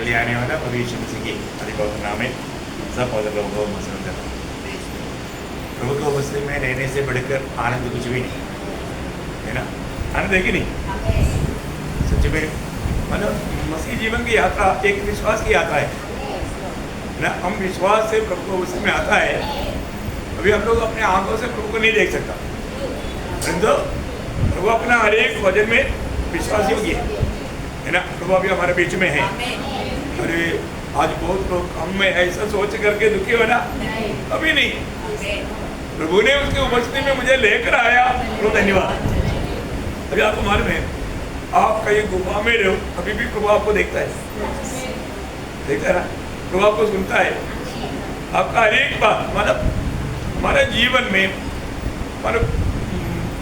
बलि आने वाला भविष्य मसीह की अधिपौत्र नाम है। सब पौधे लोगों को मसलन करता प्रभु को उपस्थिति में रहने से बढ़कर आनंद कुछ भी नहीं है ना। आनंद है कि नहीं? सच में मतलब मसीह जीवन की यात्रा एक विश्वास की यात्रा है ना। हम विश्वास से प्रभु को उपस्थिति में आता है। अभी हम लोग अपने आंखों से प्रभु को नहीं देख सकता, परंतु प्रभु अपना हर एक वचन में विश्वास योग्य है ना। प्रभु अभी हमारे बीच में है। अरे आज बहुत लोग हम में ऐसा सोच करके दुखी हो ना, अभी नहीं। प्रभु ने उसकी उपस्थिति में मुझे लेकर आया, प्रभु धन्यवाद। अभी आपको मालूम है, आप कहीं गुफा में रहो, अभी भी प्रभु आपको देखता है, देखता है ना। प्रभु आपको सुनता है, आपका हर एक बात। मतलब हमारे जीवन में मतलब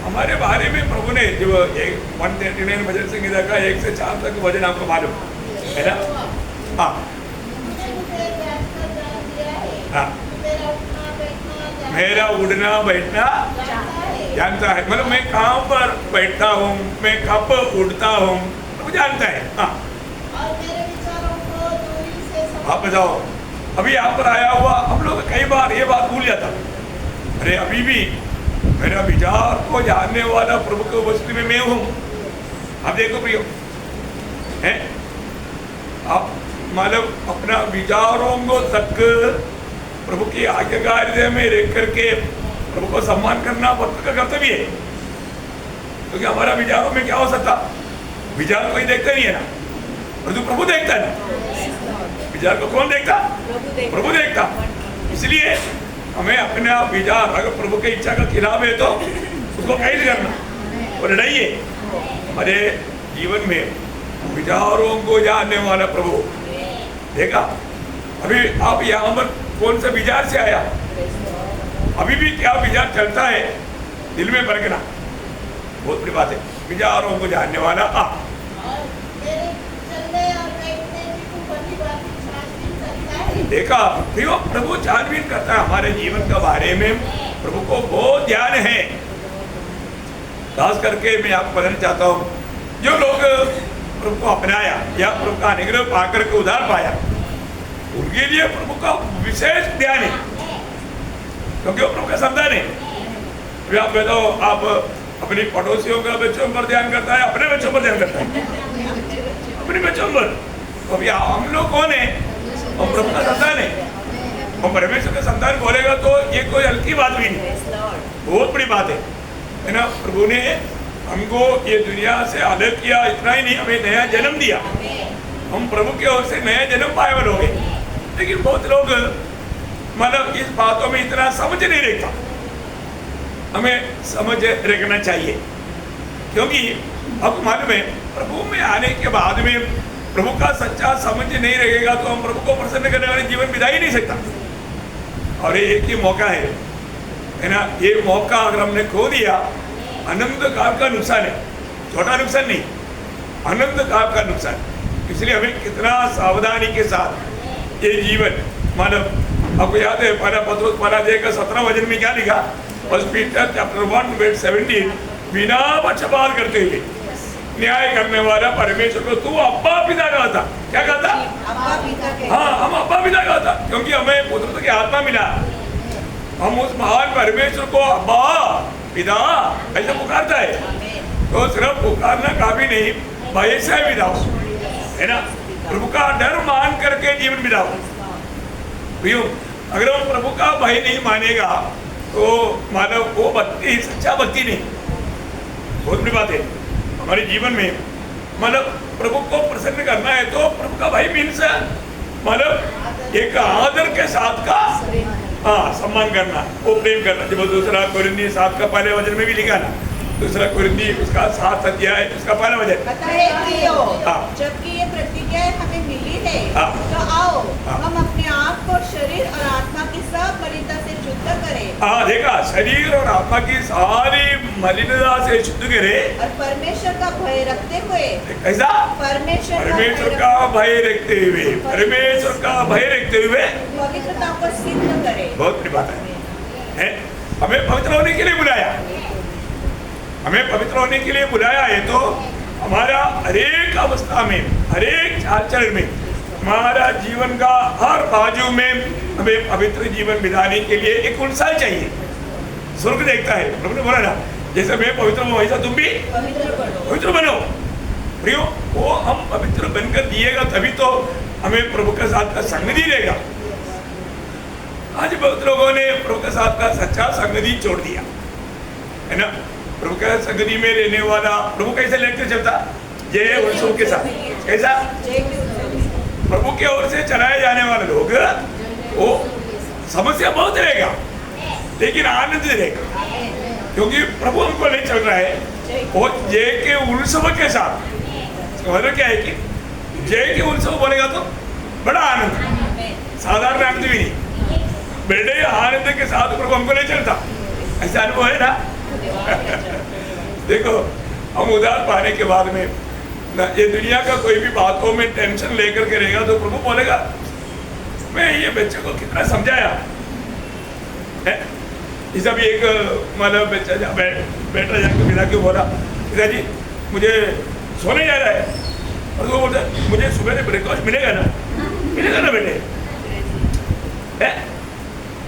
हमारे बारे में प्रभु ने जो 139 भजन संगीता का 1 से 4 तक भजन आपको मालूम है ना। हाँ हाँ, मेरा उड़ना बैठना जानता है। मतलब मैं कहाँ पर बैठता हूँ, मैं कब उड़ता हूँ, वो जानता है। हाँ आप बताओ, अभी यहाँ पर आया हुआ हम लोग कई बार ये बात भूल जाता। अरे अभी भी मेरा विचार को जानने वाला प्रभु के उपस्थिति में मैं हूँ। आप देखो प्रियो है, आप मतलब अपना विचारों को तक प्रभु की आज्ञाकारिता में रह करके प्रभु को सम्मान करना भक्त का कर्तव्य है। क्योंकि हमारा विचारों में क्या हो सकता, विचार कोई देखता नहीं है ना, परंतु प्रभु देखता है ना। विचार को कौन देखता? प्रभु देखता। इसलिए हमें अपना विचार अगर प्रभु की इच्छा का खिलाफ है तो उसको कैद करना और लड़ाई है। हमारे जीवन में विचारों को जानने वाला प्रभु देखा। अभी आप यहाँ पर कौन सा विचार से आया, अभी भी क्या विचार चलता है दिल में परखना बहुत बड़ी बात है। विचारों को जानने वाला देखा प्रभु छानबीन करता है हमारे जीवन के बारे में। प्रभु को बहुत ध्यान है। खास करके मैं आपको बताना चाहता हूँ, जो लोग प्रभु को अपनाया या प्रभु का अनुग्रह पाकर के उद्धार पाया, उनके लिए प्रभु का विशेष ध्यान है, क्योंकि वो प्रभु का संतान है। अभी आप बताओ, आप अपनी पड़ोसियों का बच्चों पर ध्यान करता है, अपने बच्चों पर ध्यान करता है, अपने बच्चों पर। अभी हम लोग कौन है? हम प्रभु का संतान है। हम परमेश्वर का संतान बोलेगा तो ये कोई हल्की बात भी नहीं, बहुत बड़ी बात है ना। प्रभु ने हमको ये दुनिया से अलग किया, इतना ही नहीं, हमें नया जन्म दिया। हम प्रभु की ओर से नया जन्म पाए वाले हो गए। लेकिन बहुत लोग मतलब इस बातों में इतना समझ नहीं रखता। हमें समझ रखना चाहिए, क्योंकि अब मालूम है प्रभु में आने के बाद में प्रभु का सच्चा समझ नहीं रहेगा तो हम प्रभु को प्रसन्न करने वाले जीवन बिता ही नहीं सकता। और एक ही मौका है ना, ये मौका अगर हमने खो दिया, अनंत काल का नुकसान है। छोटा नुकसान नहीं, अनंत काल का नुकसान। इसलिए हमें कितना सावधानी के साथ ये जीवन, मानव आपको याद है पहला पत्रोस पहला अध्याय का 17 वचन में क्या लिखा? फर्स्ट पीटर चैप्टर 1:17, बिना पक्षपात करते हुए न्याय करने वाला परमेश्वर को तू अब्बा पिता का था। क्या कहा था? अब्बा पिता के। हाँ, हम अब्बा पिता का था, क्योंकि हमें पुत्रत्व की आत्मा मिला। हम उस महान परमेश्वर को अब्बा पिता ऐसा पुकारता है। तो सिर्फ पुकारना काफी नहीं, भय से बिताओ, है ना। प्रभु का डर मान करके जीवन बिताओ। अगर हम प्रभु का भय नहीं मानेगा तो मानव वो भक्ति सच्चा भक्ति नहीं। बहुत बड़ी बात है हमारे जीवन में। मतलब प्रभु को प्रसन्न करना है तो प्रभु का भाई मीन्स मतलब एक आदर के साथ का सम्मान करना, वो प्रेम करना। जब दूसरा कोरिन्थी 7 का पहले वचन में भी लिखा ना, दूसरा कोरिन्थी उसका 7 अध्याय उसका पहला वचन। जबकि ये प्रतिज्ञा हमें मिली है, तो आओ हम अपने आप को शरीर और आत्मा की सब मलिनता से शुद्ध करें। देखा, शरीर और आत्मा की सारी मलिनता से शुद्ध करें और परमेश्वर का भय रखते हुए। कैसा? परमेश्वर का भय रखते हुए, परमेश्वर का भय रखते हुए पवित्रता को सिद्ध करें। बहुत बड़ी बात है। हमें पवित्र होने के लिए बुलाया, हमें पवित्र होने के लिए बुलाया है। तो हमारा हरेक अवस्था में, हरेक चाल चलन में हमारा जीवन का हर बाजू में हमें पवित्र जीवन बिताने के लिए एक उत्साह चाहिए। स्वर्ग देखता है, प्रभु ने बोला ना, जैसे मैं पवित्र हूँ वैसा तुम भी पवित्र बनो। प्रियो, वो हम पवित्र बनकर दिएगा तभी तो हमें प्रभु के साथ का संगति देगा। आज बहुत लोगों ने प्रभु के साथ का सच्चा संगति छोड़ दिया है ना। प्रभु के संगति में रहने वाला प्रभु कैसे लेकर चलता? जय उत्सव के साथ। कैसा? प्रभु की ओर से चलाए जाने वाले लोग, वो समस्या बहुत रहेगा लेकिन आनंद रहेगा, क्योंकि प्रभु हमको ले चल रहा है। वो जय के उत्सव के साथ, मतलब क्या है कि जय के उत्सव बोलेगा तो बड़ा आनंद, साधारण आनंद भी नहीं, बड़े आनंद के साथ प्रभु हमको ले चलता। ऐसा अनुभव है ना। देखो, हम उधार पाने के बाद में ना, ये दुनिया का कोई भी बातों में टेंशन लेकर के रहेगा तो प्रभु बोलेगा, मैं ये बच्चे को कितना समझाया है। इस अभी एक मतलब बच्चा बेटा जाकर पिता को बोला, पिताजी मुझे सोने जा रहा है, और वो बोलता है मुझे सुबह ब्रेकफास्ट मिलेगा ना बेटे है।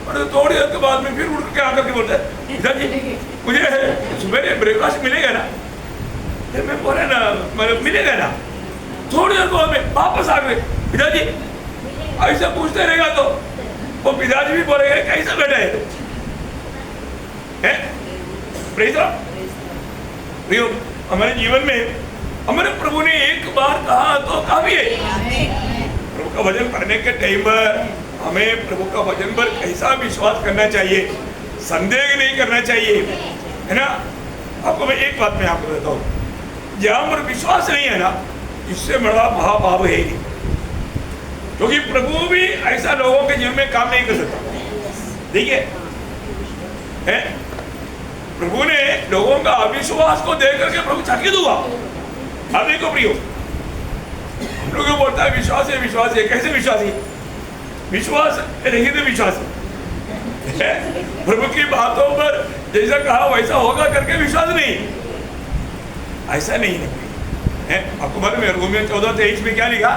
और थोड़ी देर के बाद में फिर उठ के आकर के बोलता है, पिताजी मुझे सुबह ब्रेकफास्ट मिलेगा ना। फिर मैं बोला ना, मतलब मिलेगा ना। थोड़ी देर बाद में वापस आ गए, पिताजी ऐसा पूछते रहेगा तो वो पिताजी भी बोलेगा कैसा बेटा है प्रियो। हमारे जीवन में हमारे प्रभु ने एक बार कहा तो काफी है। प्रभु का वचन पढ़ने के टाइम पर हमें प्रभु का वचन पर कैसा विश्वास करना चाहिए, संदेह नहीं करना चाहिए, है ना। आपको मैं एक बात मैं आपको बताता हूँ, जहाँ पर विश्वास नहीं है ना, इससे बड़ा महापाप है नहीं, क्योंकि प्रभु भी ऐसा लोगों के जीवन में काम नहीं कर सकता। देखिए, है प्रभु ने लोगों का अविश्वास को देख करके प्रभु चकित हुआ। अब देखो प्रियो, हम लोग बोलता है विश्वास है, कैसे विश्वासी? विश्वास रहित विश्वासी है। प्रभु की बातों पर जैसा कहा वैसा होगा करके विश्वास नहीं, ऐसा नहीं है। आपको मालूम है रोमियो 14:23 में क्या लिखा?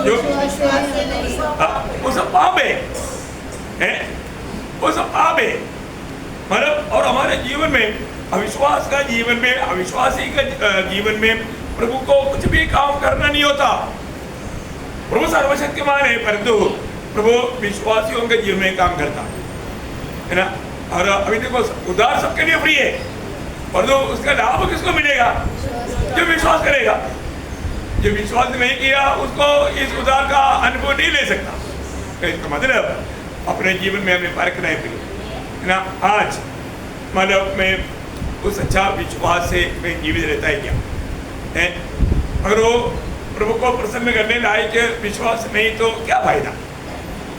जो वो सब पाप है, वो सब पाप है। मतलब और हमारे जीवन में अविश्वास का जीवन में, अविश्वासी का जीवन में प्रभु को कुछ भी काम करना नहीं होता। प्रभु सर्वशक्तिमान है, परंतु प्रभु विश्वासियों के जीवन में काम करता है ना। और अभी देखो, उद्धार सबके लिए फ्री है, परंतु उसका लाभ किसको मिलेगा? जो विश्वास करेगा। जो विश्वास नहीं किया उसको इस उद्धार का अनुभव नहीं ले सकता। इसका मतलब अपने जीवन में हमें परखना है ना। आज मतलब मैं उस अच्छा विश्वास से मैं जीवित रहता है क्या है? अगर वो प्रभु को प्रसन्न करने लायक विश्वास नहीं तो क्या फायदा?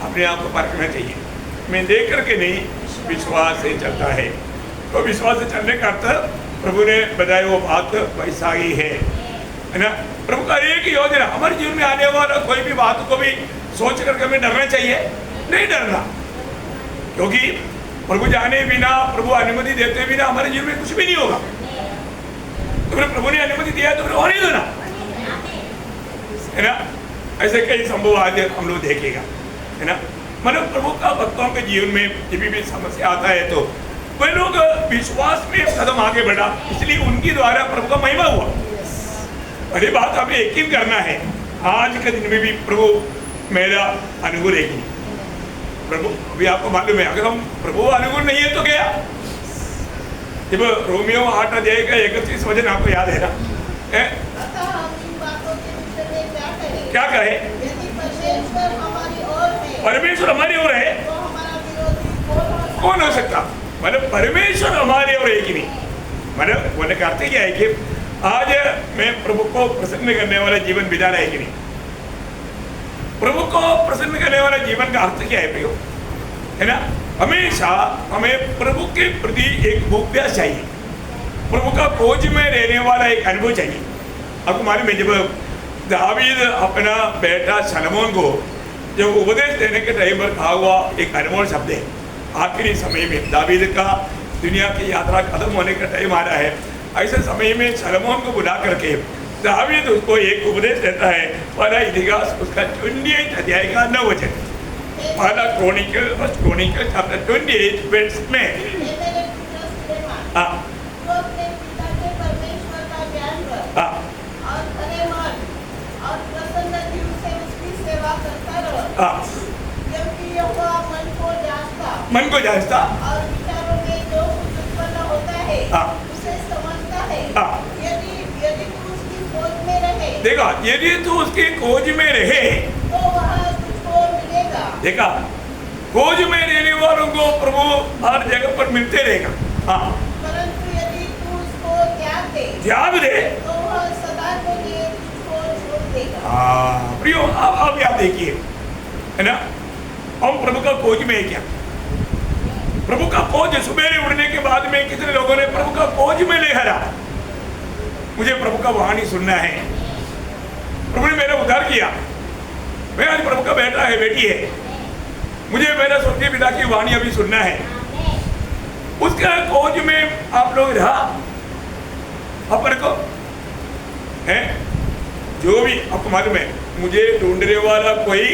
अपने आप को परखना चाहिए। मैं देख करके नहीं, विश्वास से चलता है। तो विश्वास से चलने का अर्थ प्रभु ने बताया वो बात वैसा ही है ना। प्रभु का एक योजना हमारे जीवन में आने वाला कोई भी बात को भी सोच करके हमें डरना चाहिए? नहीं डरना, क्योंकि प्रभु जाने बिना, प्रभु अनुमति देते बिना हमारे जीवन में कुछ भी नहीं होगा। तो फिर प्रभु ने अनुमति दिया तो फिर होने दो ना, है ना। ऐसे कई संभव आज हम लोग देखेगा, है ना। मतलब प्रभु का भक्तों के जीवन में जब भी समस्या आता है तो वे लोग विश्वास में कदम आगे बढ़ा, इसलिए उनकी द्वारा प्रभु का महिमा हुआ। और ये बात हमें यकीन करना है, आज के दिन में भी प्रभु मेरा अनुकूल है कि प्रभु अभी आपको मालूम है, अगर हम प्रभु अनुकूल नहीं है तो क्या? जब रोमियो 8 का 31 वचन आपको याद है ना, क्या कहे? परमेश्वर हमारी ओर है, कौन हो सकता? मतलब परमेश्वर हमारे ओर है कि नहीं? मतलब बोलने का अर्थ क्या है कि आज मैं प्रभु को प्रसन्न करने वाला जीवन बिता रहा है कि नहीं? प्रभु को प्रसन्न करने वाला जीवन का अर्थ क्या है प्रियो? है ना, हमेशा हमें प्रभु के प्रति एक भूख्यास चाहिए, प्रभु का खोज में रहने वाला एक अनुभव चाहिए। आपको मालूम है, जब दावीद अपना बेटा सलमोन को जब उपदेश देने के टाइम पर कहा हुआ एक अनमोल शब्द है, आखिरी समय में दावीद का दुनिया की यात्रा खत्म होने का टाइम आ रहा है, ऐसे समय में सलमोन को बुला करके दावीद उसको एक उपदेश देता है। पहला इतिहास उसका 28 अध्याय का 9 वचन, पहला क्रॉनिकल चैप्टर 28 वर्स में। हाँ तो अपने पिता के परमेश्वर का ज्ञान रख हाँ और खरे मन और प्रसन्न दिल से उसकी सेवा करता रह, हाँ, क्योंकि यहोवा मन को जांचता और विचारों में जो कुछ उत्पन्न होता है हाँ। उसे समझता है। हाँ। यदि तू उसकी खोज में रहे, देखा, यदि तू उसकी खोज में रहे तो वह तुझको मिलेगा। देखा, खोज में रहने वालों को प्रभु हर जगह पर मिलते रहेगा। हाँ, परंतु यदि तू उसको त्याग दे तो वह सदा के लिए तुझको छोड़ देगा। हाँ प्रियो, अब आप देखिए, है ना, हम प्रभु का खोज में है क्या? प्रभु का खोज सुबह उड़ने के बाद में कितने लोगों ने प्रभु का खोज में ले हरा, मुझे प्रभु का वाणी सुनना है, प्रभु ने मेरा उद्धार किया, मैं आज प्रभु का बेटा है, बेटी है, मुझे मेरा स्वर्गीय पिता की वाणी अभी सुनना है। उसका खोज में आप लोग रहा, अपन को है जो भी आपको मालूम है, मुझे ढूंढने वाला कोई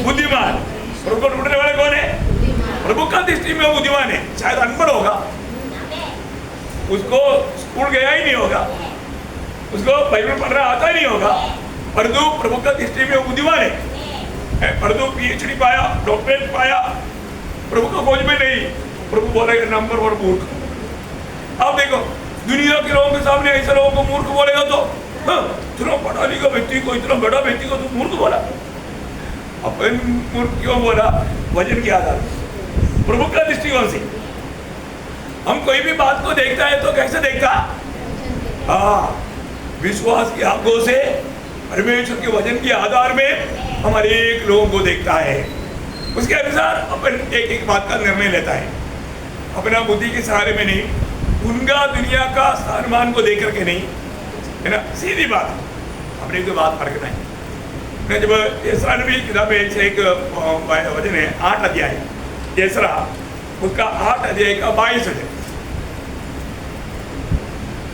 बुद्धिमान। प्रभु को ढूंढने वाला कौन है? प्रभु का दृष्टि में बुद्धिमान है। शायद अनपढ़ होगा, उसको स्कूल गया ही नहीं होगा, उसको बाइबल पढ़ना आता ही नहीं होगा, परंतु प्रभु का दृष्टि में बुद्धिमान है। परंतु पीएचडी पाया, डॉक्टरेट पाया, प्रभु का खोज में नहीं, प्रभु बोलेगा नंबर 1 मूर्ख। अब देखो, दुनिया के लोगों के सामने ऐसे लोगों को मूर्ख बोलेगा तो इतना पढ़ा लिखा व्यक्ति को, इतना बड़ा व्यक्ति को तो मूर्ख बोला। अपन मूर्ख क्यों बोला? वजन के आधार, प्रभु का दृष्टिकोण से। हम कोई भी बात को देखता है तो कैसे देखता? हाँ, विश्वास की आंखों से परमेश्वर के वचन के आधार में हमारे एक लोगों को देखता है, उसके अनुसार अपन एक एक बात का निर्णय लेता है, अपना बुद्धि के सहारे में नहीं, उनका दुनिया का स्थानमान को देख करके नहीं, है ना, सीधी बात। अपनी तो बात फर्क नहीं। जब एसरा नबी किताब में से एक वचन है 8 अध्याय, एसरा उसका 8 अध्याय का 22 वचन,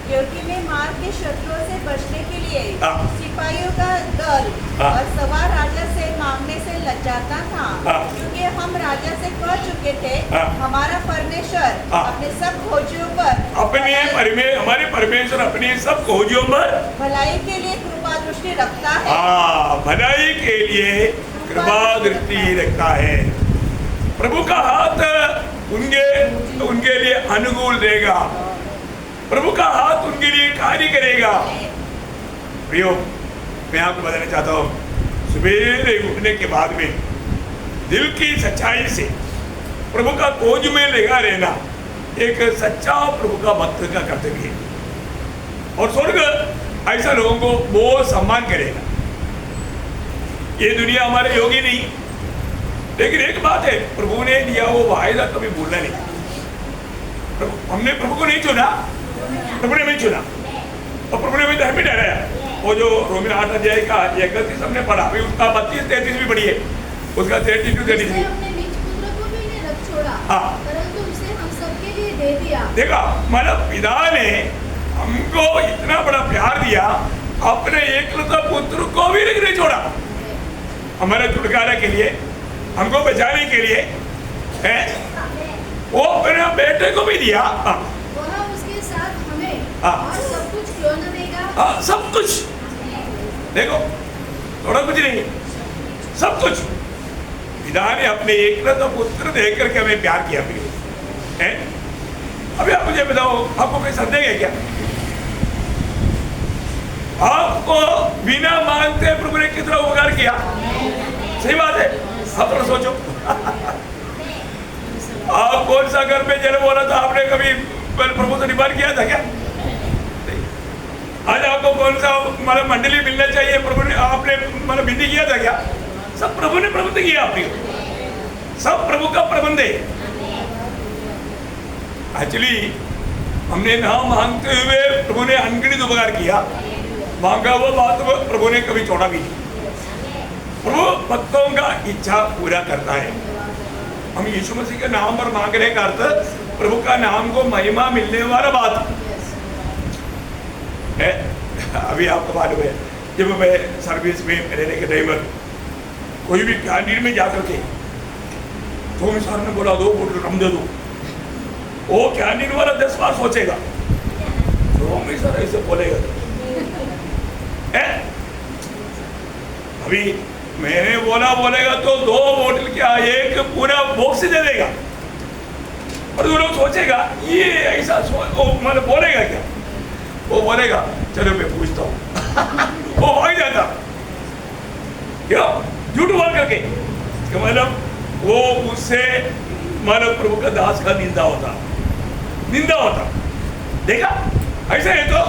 क्योंकि मैं मार के शत्रुओं से बचने के लिए हाँ। सिपाहियों का दल हाँ। और सवार राजा से मांगने से लज्जाता था, हाँ। क्योंकि हम राजा से कह चुके थे, हाँ। हमारा परमेश्वर हाँ। अपने सब खोजियों पर हमारे परमेश्वर अपनी सब खोजियों पर भलाई के लिए कृपा दृष्टि रखता है। हाँ, भलाई के लिए कृपा दृष्टि रखता है। प्रभु का हाथ उनके लिए अनुकूल देगा, प्रभु का हाथ उनके लिए कार्य करेगा। प्रियो, मैं आपको बताना चाहता हूँ, सवेरे उठने के बाद में दिल की सच्चाई से प्रभु का खोज में लगा रहना एक सच्चा प्रभु का भक्त का कर्तव्य है, और स्वर्ग ऐसा लोगों को बहुत सम्मान करेगा। ये दुनिया हमारे योगी नहीं, लेकिन एक बात है, प्रभु ने दिया वो वायदा कभी भूलना नहीं। हमने प्रभु को नहीं चुना, प्रभु ने भी चुना, और प्रभु ने भी धर्मी ठहराया। वो जो रोमियो 8 अध्याय का 31 हमने पढ़ा, अभी उसका 32-33 भी पढ़ी है, उसका 32-33। हाँ, परंतु उसे हम सबके लिए दे दिया। देखा, मतलब पिता ने हमको इतना बड़ा प्यार दिया, अपने एकलौता पुत्र को भी नहीं छोड़ा, हमारे छुटकारा के लिए, हमको बचाने के लिए है, वो अपने बेटे को भी दिया। वह उसके साथ हमें हाँ। और सब कुछ क्यों न देगा? हाँ, सब कुछ। देखो, थोड़ा कुछ नहीं, सब कुछ। पिता ने अपने एकलौता पुत्र देख करके हमें प्यार किया भी है। अभी आप मुझे बताओ, आपको कोई संदेह है क्या? आपको बिना मांगते प्रभु ने कितना उपकार किया? सही बात है, आप थोड़ा सोचो। आप कौन सा घर पे जन्म बोला था, आपने कभी प्रभु से निवारण किया था क्या? आज आपको कौन सा मतलब मंडली मिलना चाहिए, प्रभु ने आपने मतलब विधि किया था क्या? सब प्रभु ने प्रबंध किया, आपने सब प्रभु का प्रबंध है। एक्चुअली हमने ना मांगते हुए प्रभु ने अनगिनत उपकार किया, मांगा वो बात प्रभु ने कभी छोड़ा भी नहीं। प्रभु भक्तों का इच्छा पूरा करता है। हम यीशु मसीह के नाम पर मांग रहे का अर्थ प्रभु का नाम को महिमा मिलने वाला बात है। अभी आपको मालूम है, जब मैं सर्विस में रहने के टाइम कोई भी कैंटीन में जाकर के तो सर ने बोला 2 बोतल रम दे दो, वो कैंटीन वाला 10 बार सोचेगा, तो सर ऐसे बोलेगा अभी मैंने बोलेगा तो 2 बोतल क्या 1 पूरा बॉक्स दे देगा, और वो लोग सोचेगा ये ऐसा मतलब बोलेगा क्या, वो बोलेगा चलो मैं पूछता हूँ वो भाग जाता, क्यों झूठ बोल करके, मतलब वो मुझसे मतलब प्रभु का दास का निंदा होता। देखा ऐसा है तो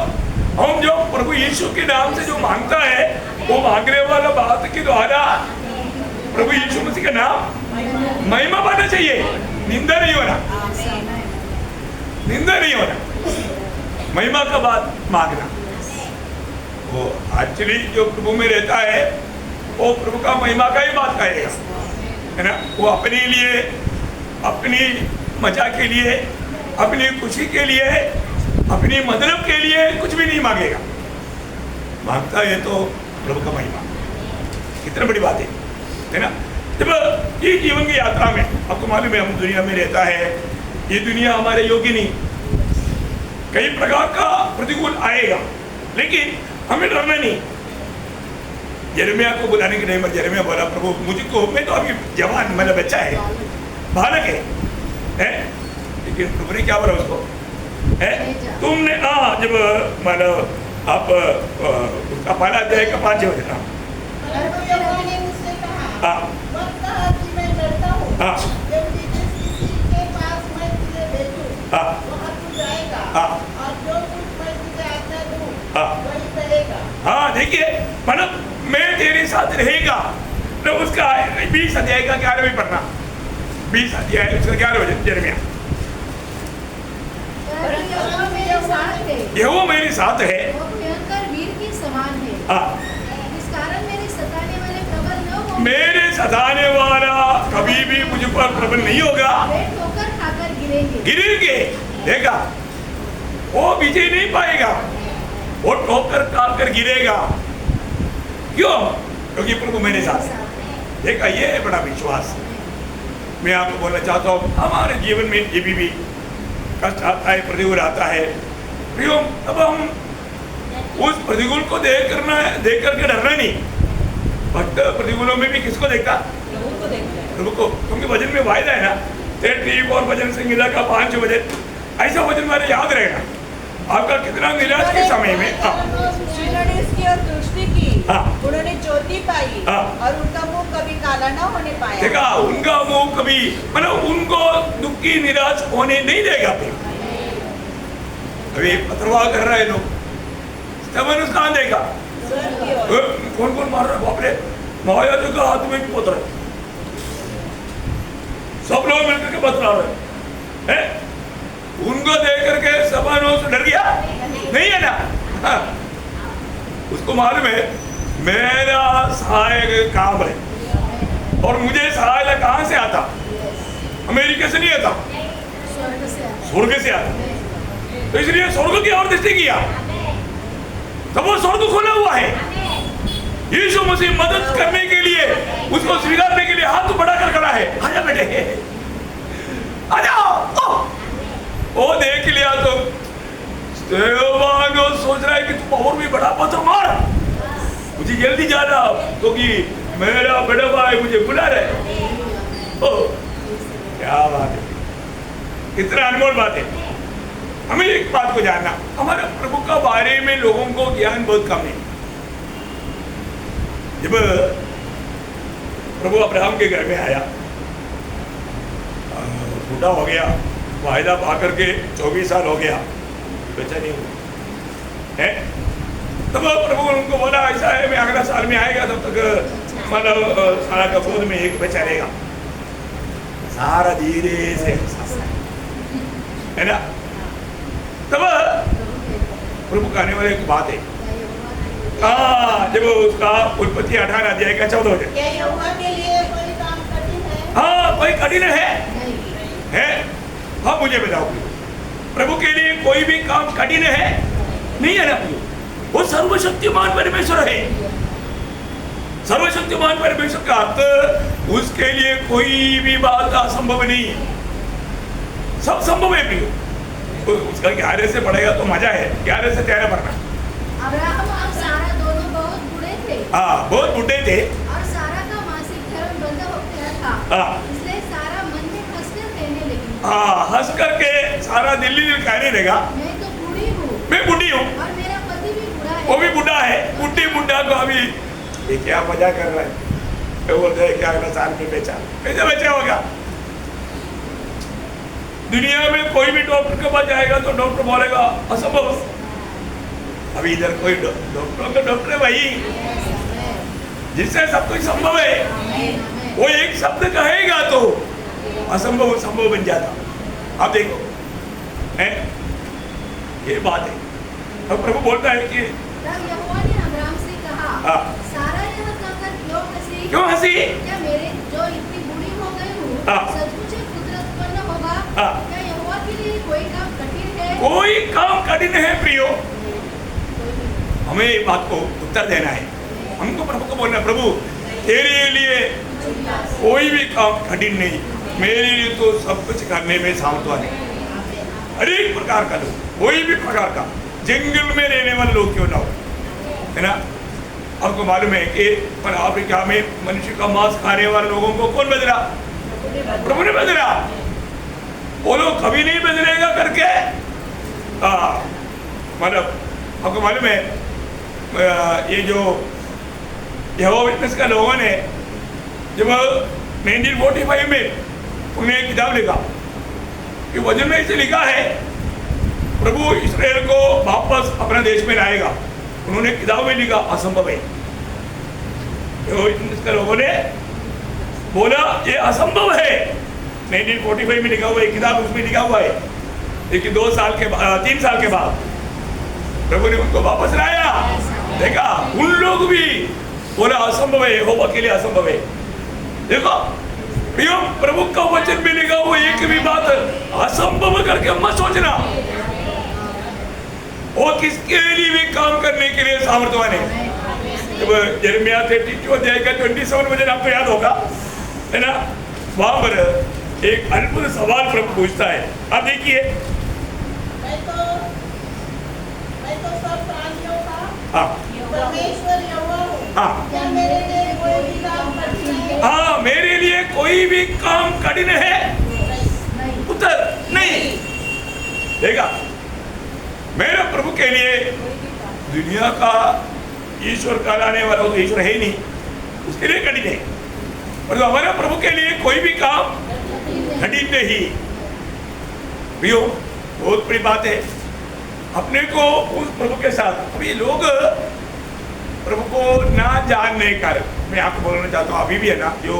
हम जो प्रभु यीशु के नाम से जो मांगता है वो मांगने वाला बात के द्वारा प्रभु यीशु मसीह का नाम महिमा पाना चाहिए, निंदा नहीं होना, महिमा का बात मांगना। वो एक्चुअली जो प्रभु में रहता है वो प्रभु का महिमा का ही बात कहेगा, है ना। वो अपने लिए, अपनी मजा के लिए, अपनी खुशी के लिए, अपनी मतलब के लिए कुछ भी नहीं मांगेगा, मांगता है तो प्रभु का महिमा। कितनी बड़ी बात है ना। जब ये जीवन की यात्रा में आपको मालूम है हम दुनिया में रहता है, ये दुनिया हमारे योग्य नहीं, कई प्रकार का प्रतिकूल आएगा, लेकिन हमें डरना नहीं। यिर्मयाह को बुलाने के टाइम पर यिर्मयाह बोला प्रभु मुझको, मैं तो अभी जवान मतलब बच्चा है, बालक है? लेकिन प्रभु ने क्या बोला उसको, तुमने जब मतलब आप उसका पहला अध्याय का 5 वचन देखिए मतलब मैं तेरे साथ रहेगा, तो उसका 20 अध्याय का 11वें पढ़ना, 20 अध्याय उसका 11 वचन यिर्मयाह, यहोवा मेरे साथ है, वो भयंकर वीर के समान है। इस कारण मेरे सताने वाले प्रबल न होंगे, मेरे सताने वाला कभी भी मुझ पर प्रबल नहीं होगा, वे ठोकर खाकर गिरेंगे। देखा वो विजय नहीं पाएगा, वो ठोकर खाकर गिरेगा। क्यों? क्योंकि प्रभु मेरे साथ है। देखा ये है बड़ा विश्वास। मैं आपको बोलना चाहता हूँ हमारे जीवन में ये भी कष्ट आता है, प्रतिकूल आता है, अब हम उस प्रतिकूल को देख करके डरना नहीं। भक्त प्रतिकूलों में भी किसको देखता? प्रभु को। क्योंकि वचन में वायदा है ना, 33 और वचन संहिता का 5 वचन, ऐसा वचन मैंने याद रहेगा आपका कितना निराश के समय में। उन्होंने इसकी और दृष्टि की, उन्होंने ज्योति पाई और उनका मुंह कभी काला न होने पाया। देखा उनका मुंह कभी मतलब उनको दुखी निराश होने नहीं देगा। अभी पथरवाह कर रहे लोग, स्तेफनुस कहाँ देखा? कौन कौन मार रहा है? बाप रे, महायाजक का हाथ में भी पत्थर, सब लोग मिलकर के पथरा रहे हैं। उनको देख करके स्तेफनुस डर गया? नहीं है ना। उसको मालूम है मेरा सहायक काम है, और मुझे सहायता कहाँ से आता? अमेरिका से नहीं आता, स्वर्ग से आता। तो इसलिए स्वर्ग की ओर दृष्टि किया, तब वो स्वर्ग खोला हुआ है। यीशु मसीह मदद करने के लिए, उसको स्वीकारने के लिए हाथ बढ़ाकर खड़ा है। आजा बेटे, आजा। वो देख लिया तो स्तेफनुस सोच रहा है कि तुम और भी बड़ा पत्थर मार, मुझे जल्दी जाना क्योंकि मेरा बड़ा भाई मुझे बुला रहे। क्या बात है, कितना अनमोल बात है। हमें एक बात को जानना, हमारे प्रभु का बारे में लोगों को ज्ञान बहुत कम है। जब प्रभु अब्राहम के घर में आया, बूढ़ा हो गया, वायदा पा करके 24 साल हो गया, बच्चा नहीं हुआ है। तब प्रभु उनको बोला ऐसा है मैं अगला साल में आएगा, तब तक मतलब सारा का गोद में एक बच्चा रहेगा। सारा धीरे से है ना। तब प्रभु कहने वाले एक बात है, जब उसका उत्पत्ति 18 अध्याय का 14 वचन, क्या यहोवा के लिए कोई काम कठिन है? हाँ कोई कठिन है? हाँ मुझे बताओ, प्रभु के लिए कोई भी काम कठिन है? नहीं है ना। वो सर्वशक्तिमान परमेश्वर है। सर्वशक्तिमान परमेश्वर का अर्थ उसके लिए कोई भी बात असंभव नहीं है, सब संभव है। भी उसका 11 से पढ़ेगा तो मजा है, 11 से 13 पढ़ना। अब्राहम और सारा दोनों बहुत बूढ़े थे। हाँ, बहुत बूढ़े थे। और सारा का मासिक धर्म बंद हो गया था। हाँ। इसलिए सारा मन में हंसकर कहने लगी। हाँ, हंस करके सारा दिल्ली कहने लगा, मैं तो बूढ़ी हूँ। मैं बूढ़ी हूँ। और मेरा पति भी बूढ़ा है। वो भी बूढ़ा है। बूढ़ी बुढ़ा को अभी ये क्या मजा कर रहा है, तो बोल रहे क्या अगला साल में बेचा, कैसे बेचा होगा। दुनिया में कोई भी डॉक्टर के पास जाएगा तो डॉक्टर बोलेगा असंभव। अभी इधर कोई डॉक्टर का डॉक्टर है भाई, जिससे सब कुछ संभव है। वो एक शब्द कहेगा तो असंभव संभव बन जाता। आप देखो है, ये बात है। अब प्रभु बोलता है कि तब यहोवा ने अब्राहम से कहा, सारा यह कहकर क्यों हंसी? क्या मेरे जो इतनी बूढ़ी हो गई हूँ सचमुच एक पुत्र उत्पन्न होगा? क्या यहोवा के लिए कोई काम कठिन है? कोई काम कठिन है प्रियो। हमें ये बात को उत्तर देना है। हमको प्रभु को बोलना, प्रभु तेरे लिए कोई भी काम कठिन नहीं, मेरे लिए तो सब कुछ करने में सामर्थ्य है। हर एक प्रकार का लोग, कोई भी प्रकार का, जंगल में रहने वाले लोग क्यों ना हो, है ना। आपको मालूम है कि पर अफ्रीका में मनुष्य का मांस खाने वाले लोगों को कौन बदला? प्रभु ने बदला। वो लोग कभी नहीं बदलेगा करके मतलब आपको मालूम है ये जो यहोवा विटनेस का लोगों ने जब 1945 में उन्हें एक किताब लिखा कि वचन में इसे लिखा है प्रभु इस्राएल को वापस अपने देश में लाएगा। उन्होंने किताब में लिखा असंभव है। यहोवा विटनेस का लोगों ने बोला ये असंभव है। 1945 में लिखा हुआ एक किताब, उसमें लिखा हुआ है। लेकिन 3 साल के बाद प्रभु ने उनको वापस लाया। देखा, उन लोग भी बोला असंभव है, यहोवा के लिए असंभव है। देखो प्रियो, प्रभु का वचन में लिखा हुआ एक भी बात असंभव करके मत सोचना। वो किसके लिए भी काम करने के लिए सामर्थ्यवान है। जब यिर्मयाह 32 अध्याय का 27 वचन आपको याद होगा, है ना, वहां पर एक अद्भुत सवाल प्रभु पूछता है। आप देखिए, मैं तो सब प्राणियों का हाँ परमेश्वर यहोवा हूँ। हाँ क्या मेरे लिए कोई भी काम कठिन है? हाँ, मेरे लिए कोई भी काम कठिन है? उत्तर नहीं। देखा, मेरे प्रभु के लिए दुनिया का ईश्वर कहलाने वाला तो ईश्वर है ही नहीं, उसके लिए कठिन है। और तो हमारे प्रभु के लिए कोई भी काम कठिन नहीं। प्रियो, बहुत बड़ी बात है अपने को उस प्रभु के साथ। अभी लोग प्रभु को ना जानने का, मैं आपको बोलना चाहता हूँ, अभी भी है ना, जो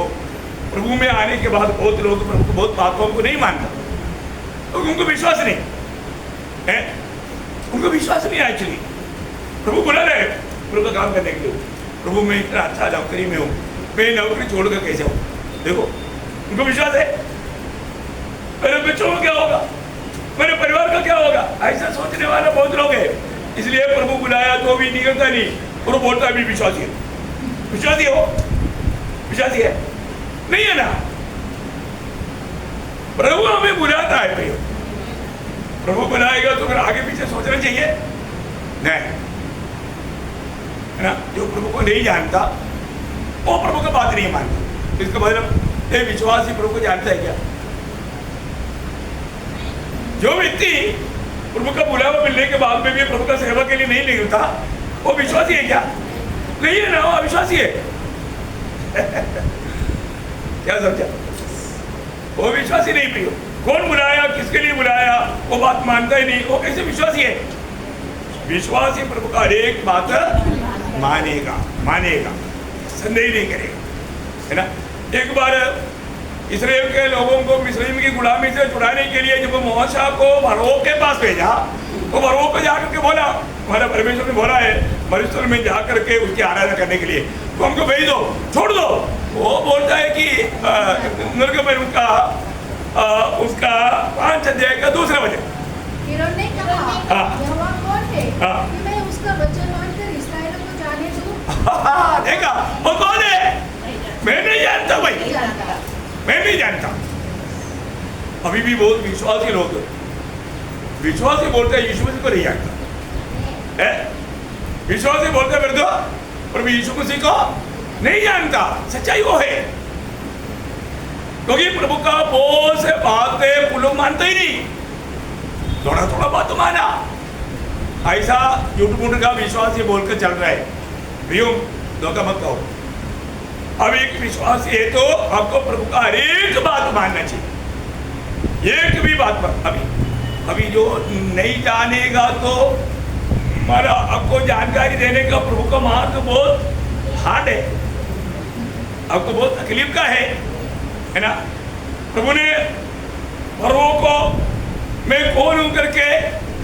प्रभु में आने के बाद बहुत लोग प्रभु को बहुत बातों को नहीं मानता, तो उनको विश्वास नहीं है, उनको विश्वास नहीं है। एक्चुअली प्रभु बुला रहे प्रभु का काम करने के लिए। प्रभु मैं इतना अच्छा नौकरी में हूँ, मैं नौकरी छोड़कर कैसे हूँ? देखो, उनको विश्वास है मेरे बच्चों का क्या होगा, मेरे परिवार का क्या होगा, ऐसा सोचने वाला बहुत लोग हैं। इसलिए प्रभु बुलाया तो भी निकलता नहीं, और बोलता भी विश्वासी है। विश्वासी हो, विश्वासी है नहीं है ना। प्रभु हमें बुलाता है भैया, प्रभु बुलाएगा तो फिर आगे पीछे सोचना चाहिए नहीं, है ना। जो प्रभु को नहीं जानता वो प्रभु का बात नहीं मानता। इसका मतलब ये विश्वासी प्रभु को जानता है क्या? जो व्यक्ति प्रभु का बुलावा मिलने के बाद में भी प्रभु का सेवा के लिए नहीं निकलता, वो विश्वासी है क्या? नहीं है ना, वो अविश्वासी है। क्या समझा? वो विश्वासी नहीं। प्रियो, कौन बुलाया, किसके लिए बुलाया, वो बात मानता ही नहीं, वो कैसे विश्वासी है? विश्वासी प्रभु का एक बात मानेगा, संदेह नहीं करेगा, है ना। एक बार इस्राएल के लोगों को मिस्र की गुलामी से छुड़ाने के लिए जब मूसा को फरोह के पास भेजा, तो फरोह को जाकर के बोला, हमारा परमेश्वर ने बोला है मरुस्थल में जाकर के उसकी आराधना करने के लिए, तो हमको भेज दो, छोड़ दो। वो बोलता है कि निर्गमन का उसका 5 अध्याय का 2 वचन, फिरौन ने कहा, यहोवा कौन है कि मैं उसको उसका वचन मानकर इस्राएलियों को जाने दूं? देखा वो कौन है? मैं नहीं जानता भाई, नहीं जानता। मैं नहीं जानता। अभी भी बहुत विश्वासी लोग विश्वासी बोलते हैं यीशु मसीह को नहीं जानता है, विश्वासी बोलते फिर तो प्रभु यीशु मसीह को नहीं जानता। सच्चाई वो है क्योंकि प्रभु का बहुत से बातें वो लोग मानते ही नहीं, थोड़ा थोड़ा बात तो माना, ऐसा झूठ मूठ का विश्वासी बोलकर चल रहा है। भैया धोखा मत कहो। अब एक विश्वासी है तो आपको प्रभु का हर एक बात मानना चाहिए, एक भी बात पर। अभी जो नहीं जानेगा तो हमारा आपको जानकारी देने का प्रभु का मार्ग बहुत हार्ड है, आपको बहुत तकलीफ का है ना। प्रभु ने फरो को मैं कौन हूं करके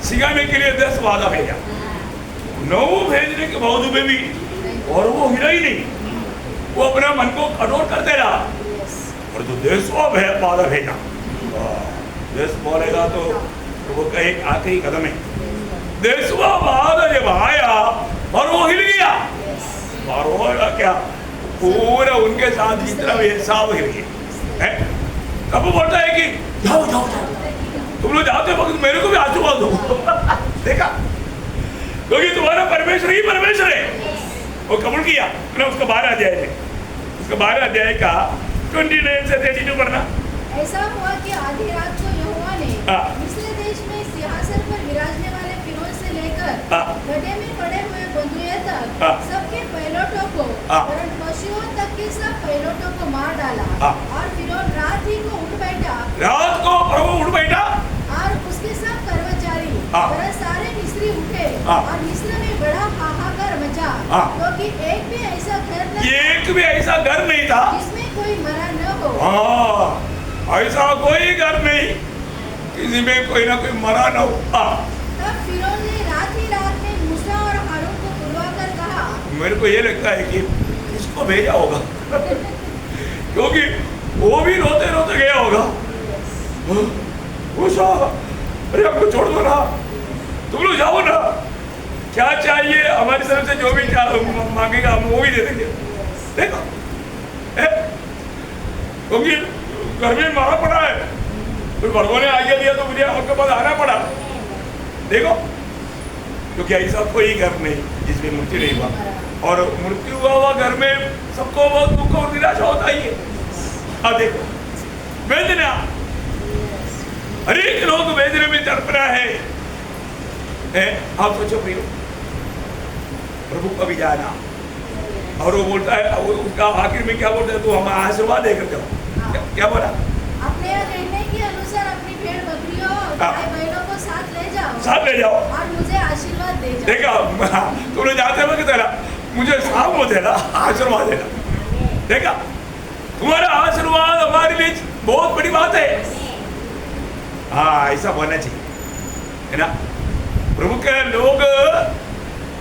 सिखाने के लिए 10 वादा भेजा, 9 भेजने के बावजूद भी और वो हिला ही नहीं, वो अपना मन को कठोर करते रहा और जो 10वां वादा भेजा, 10 बोलेगा तो वो का एक आखिरी कदम है। 10वां वादा जब आया और वो हिल गया, और वो क्या पूरा उनके साथ जितना भी सब हिल गया है। कब वो बोलता है कि जाओ जाओ जाओ, तुम लोग जाते वक्त मेरे को भी आशीर्वाद दो। देखा, क्योंकि तुम्हारा परमेश्वर ही परमेश्वर है। वो कबूल किया ना। उसका 12 अध्याय है, उसका 12 अध्याय का 29 से 32 पढ़ना। ऐसा हुआ कि आधी रात को यहोवा ने मिस्र देश में सिंहासन पर विराजने वाले फिरौन से लेकर गड्ढे में पड़े हुए बंधुए तक सबके पहिलौठों को वरन पशुओं तक के सब पहिलौठों को मार डाला। और फिरौन रात ही को उठ बैठा, रात को प्रभु उठ बैठा और उसके सब कर्मचारी वरन सारे मिस्री उठे और मिस्र में बड़ा हाहाकार मचा, क्योंकि एक भी ऐसा घर नहीं था जिसमें कोई मरा न हो। ऐसा कोई घर नहीं किसी में कोई ना कोई मरा न हो। तब फिरौन ने रात ही रात में मूसा और हारून को बुलवाकर कहा, मेरे को ये लगता है कि किसको भेजा होगा क्योंकि वो भी रोते रोते गया होगा। मूसा, अरे हमको छोड़ दो ना, तुम लोग जाओ ना, क्या चाहिए हमारी तरफ से जो भी मांगेगा हम वो भी दे देंगे। देखो क्योंकि घर में मारा पड़ा है, फिर भगवान ने आज्ञा दिया तो मुझे आपके पास आना पड़ा। देखो, क्योंकि ऐसा कोई घर नहीं जिसमें मृत्यु नहीं हुआ, और मृत्यु हुआ घर में सबको बहुत दुख और निराशा होता ही है। अब देखो वेदना, हर एक लोग वेदना में तड़पना है। आप सोचो प्रियो, प्रभु को भी जाना, और वो बोलता है, उसका आखिर में क्या बोलता है, तू हमें आशीर्वाद देकर जाओ। क्या बोला? अपने कहने के अनुसार अपनी भेड़ बकरियों और गाय बैलों को साथ ले जाओ और मुझे आशीर्वाद दे जाओ। देखा, तुमने जाते वक्त तेरा मुझे साफ हो देना, आशीर्वाद देना। देखा, तुम्हारा आशीर्वाद हमारे लिए बहुत बड़ी बात है। ऐसा होना चाहिए, है ना। प्रभु के लोग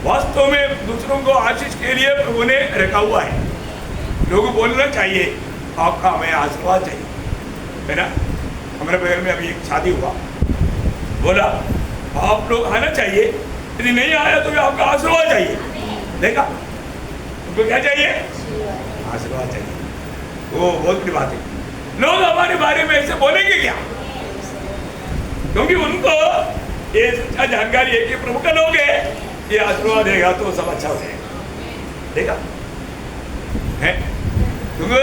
वास्तव में दूसरों को आशीष के लिए प्रभु ने रखा हुआ है। लोग बोलना चाहिए आपका हमें आशीर्वाद चाहिए, है ना। हमारे बगल में अभी एक शादी हुआ, बोला आप लोग आना चाहिए, यदि नहीं आया तो भी आपका आशीर्वाद चाहिए। देखा, उनको क्या चाहिए? आशीर्वाद चाहिए। वो बहुत बड़ी बात है। लोग हमारे बारे में ऐसे बोलेंगे क्या? क्योंकि उनको ये सच्चा जानकारी है कि प्रभु का लोग है, ये आशीर्वाद देगा तो सब अच्छा हो जाएगा। देखा है, क्योंकि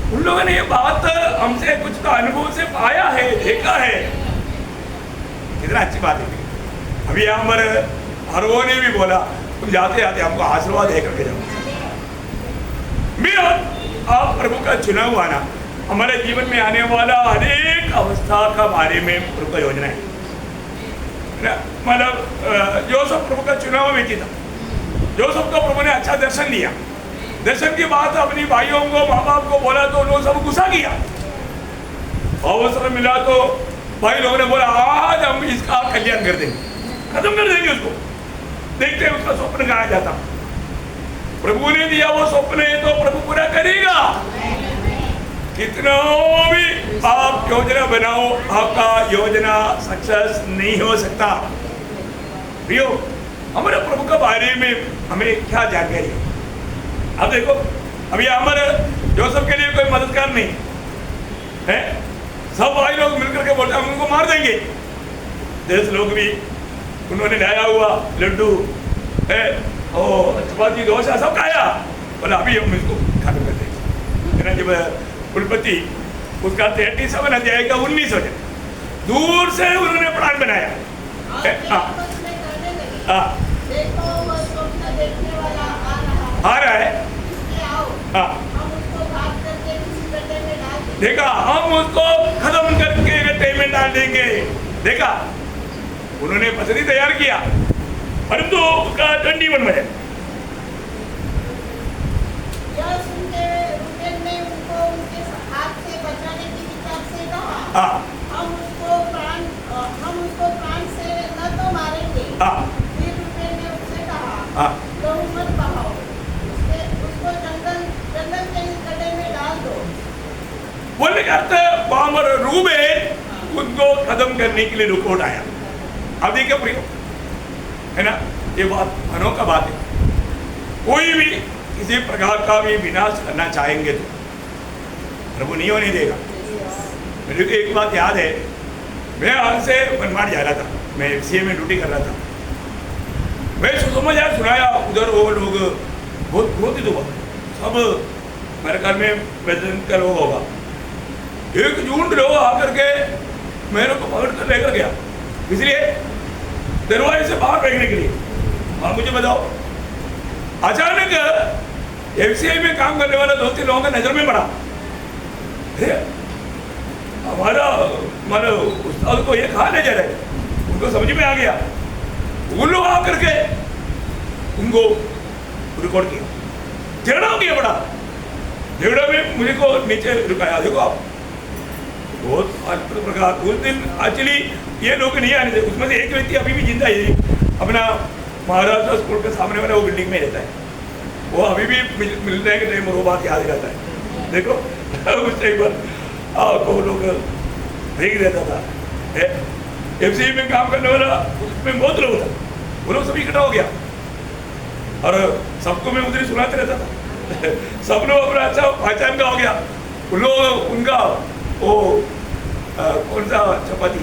उन लोगों ने ये बात हमसे कुछ तो अनुभव से पाया है, देखा है। कितना अच्छी बात है। अभी हमारे हरवो ने भी बोला, तुम जाते जाते हमको आशीर्वाद दे करके जाओ। मैं आप प्रभु का चुना हुआ ना, हमारे जीवन में आने वाला अनेक अवस्था का बारे में प्रभु का योजना है। मतलब जोसेफ प्रभु का चुनाव व्यक्ति था। जोसेफ को प्रभु ने अच्छा दर्शन दिया। दर्शन की बात अपनी भाइयों को, माँ बाप को बोला तो उन्होंने सब गुस्सा किया। अवसर मिला तो भाई लोगों ने बोला आज हम इसका कल्याण कर देंगे, खत्म कर देंगे उसको। देखते हैं उसका स्वप्न कहा जाता। प्रभु ने दिया वो स्वप्न है तो प्रभु पूरा करेगा। कितना भी आप योजना बनाओ, आपका योजना सक्सेस नहीं हो सकता। प्रियो, हमारे प्रभु के बारे में हमें क्या जानकारी है? अब देखो, अभी हमारे जोसेफ के लिए कोई मददगार नहीं है, सब भाई लोग मिलकर के बोलते हम उनको मार देंगे। 10 लोग भी उन्होंने लाया हुआ लड्डू है और चपाती डोसा सब खाया, बोला अभी हम इसको खत्म कर देंगे। जब कुलपति उसका 37 अध्याय का 19 हो जाए, दूर से उन्होंने प्लान बनाया। देखो वो स्वप्न देखने वाला आ रहा है। हम उसको भाग करके किसी गड्ढे में डाल देंगे। देखा, हम उसको खत्म करके गड्ढे में डाल देंगे। देखा, उन्होंने पद्धति तैयार किया, परंतु उसका दंडी बन गया। यह सुनते रूबेन ने उनको उनके हाथ से बचाने की विचार से कहा, हम उसको प्राण से न तो मारेंगे। फिर रूबेन ने उससे कहा, लहू मत बहाओ, उसको जंगल के इस गड्ढे में डाल दो। बोलने का अर्थ वहां पर रूबेन उनको खत्म करने के लिए रिपोर्ट आया। अब देखिए प्रियो, है ना, ये बात अनोखा बात है। कोई भी किसी प्रकार का भी विनाश करना चाहेंगे तो प्रभु नहीं होने देगा। मुझे एक बात याद है, मैं यहाँ से मनमाड़ जा रहा था, मैं FCA में ड्यूटी कर रहा था। मैं सुसमाचार सुनाया, उधर वो लोग बहुत ही दुआ सब मेरे घर में प्रेसिडेंट का लोग होगा, एक झुंड लोग आकर के मेरे को पकड़ कर लेकर गया, इसलिए दरवाजे से बाहर फेंकने के लिए। आप मुझे बताओ, अचानक FCI में काम करने वाला 2-3 लोगों का नजर में पड़ा। हमारा उस्ताद को ये कहा नजर है, उनको समझ में आ गया। उन लोग आकर के उनको रिकॉर्ड किया, झगड़ा हो गया बड़ा। झगड़ा में मुझे को नीचे रुकाया। देखो आप, बहुत अद्भुत प्रकार। उस दिन एक्चुअली ये लोग नहीं आने थे, उसमें से एक व्यक्ति अभी भी जिंदा है, अपना महाराष्ट्र स्कूल के सामने वाला वो बिल्डिंग में रहता है। वो अभी भी मिलने के टाइम वो बात याद रहता है। देखो उस टाइम पर को लोग देख रहता था। FCI में काम करने वाला उसमें बहुत लोग था, वो लोग सभी इकट्ठा हो गया और सबको मैं उधर ही सुनाते रहता था। सब लोग अपना अच्छा पहचान का हो गया। उन लोग उनका वो कौन सा चपाती,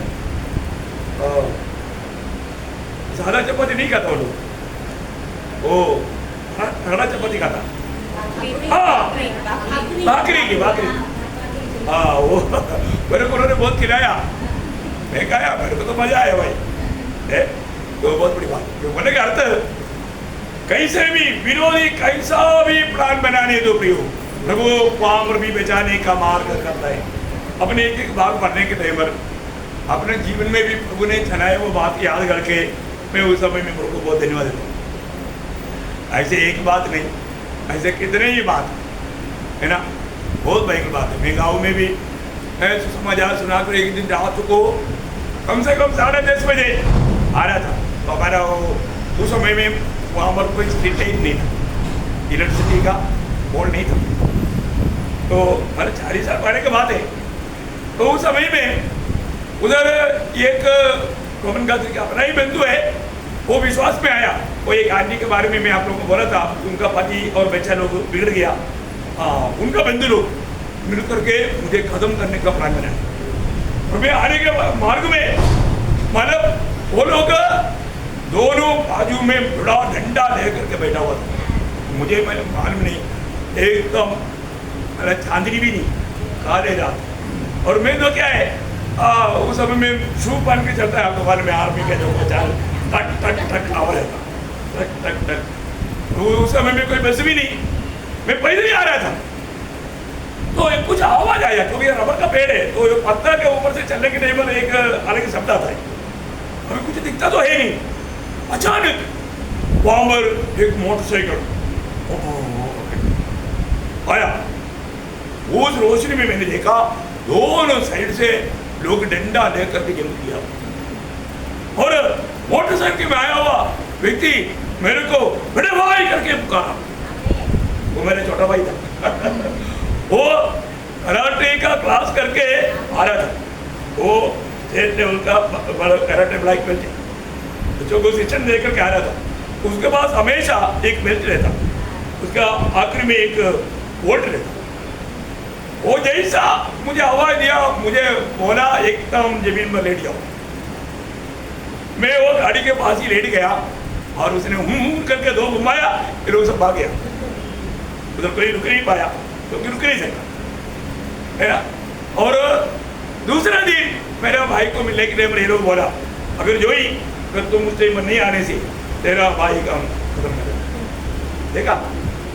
सादा चपाती नहीं खाता वो लोग, वो खड़ा चपाती खाता। भाकरी की वो मेरे को उन्होंने बहुत खिलाया, मैं खाया, मेरे को तो मजा आया भाई। तो बहुत बड़ी बात है। बोलने का अर्थ, कैसे भी विरोधी कैसा भी प्लान बनाने दो प्रियो, प्रभु वहां पर भी बचाने का मार्ग करता है। अपने एक भाग पढ़ने के टाइम पर अपने जीवन में भी प्रभु ने चलाए वो बात याद करके मैं उस समय में प्रभु को बहुत धन्यवाद देता हूँ। ऐसे एक बात नहीं, ऐसे कितने ही बात है ना, बहुत भयंकर बात है। मैं गाँव में भी सुसमाचार सुनाकर एक दिन रात को कम से कम 10:30 बजे आ रहा था। तो हमारा उस समय में वहाँ पर कोई स्ट्रीट लाइट नहीं था, इलेक्ट्रिसिटी का बोर्ड नहीं था। तो हमारे 40 साल पहले की बात है। तो उस समय में उधर एक रोमन कैथोलिक का अपना ही बंधु है, वो विश्वास में आया। वो एक आदमी के बारे में मैं आप लोगों को बोला था, उनका पति और बच्चा लोग बिगड़ गया। उनका बंधु लोग मिल करके मुझे खत्म करने का प्लान बनाया। और मैं आने के मार्ग में मतलब वो लोग दोनों बाजू में बड़ा डंडा लेकर के बैठा हुआ था। मुझे मैंने मालूम नहीं, एकदम चांदनी भी नहीं, काले रात। और मैं तो क्या है उस समय में शू पहन के चलता है, आपको मालूम है आर्मी का जो चाल टक टक टक आवाज रहता, टक टक टक। तो उस समय में कोई बस भी नहीं, मैं पैदल ही आ रहा था। तो एक कुछ आवाज आया, क्योंकि रबर का पेड़ है तो पत्थर के ऊपर से चलने के टाइम पर एक अलग शब्द आता है। हमें कुछ दिखता तो है नहीं। अचानक वहां पर एक मोटरसाइकिल आया। उस रोशनी में मैंने देखा दोनों साइड से लोग डंडा लेकर के जंग किया और मोटरसाइकिल में आया हुआ व्यक्ति मेरे को बड़े भाई करके पुकारा। वो मेरा छोटा भाई था। वो कराटे का क्लास करके आ रहा था। वो स्टेट लेवल का कराटे ब्लैक बेल्ट बच्चों को शिक्षण दे करके आ रहा था। उसके पास हमेशा एक बेल्ट रहता, उसका आखिरी में एक वोल्ट रहता। वो जैसा मुझे आवाज दिया, मुझे बोला एकदम जमीन में लेट जाओ। मैं वो गाड़ी के पास ही लेट गया और उसने करके 2 घुमाया, फिर वो सब भाग गया। उधर कोई रुक नहीं पाया, क्योंकि रुक नहीं सकता है ना। और दूसरा दिन मेरे भाई को मिलने के लिए मेरे लोग बोला, अगर जो ही अगर तुम उस टाइम नहीं आने से तेरा भाई का खत्म कर देगा। देखा,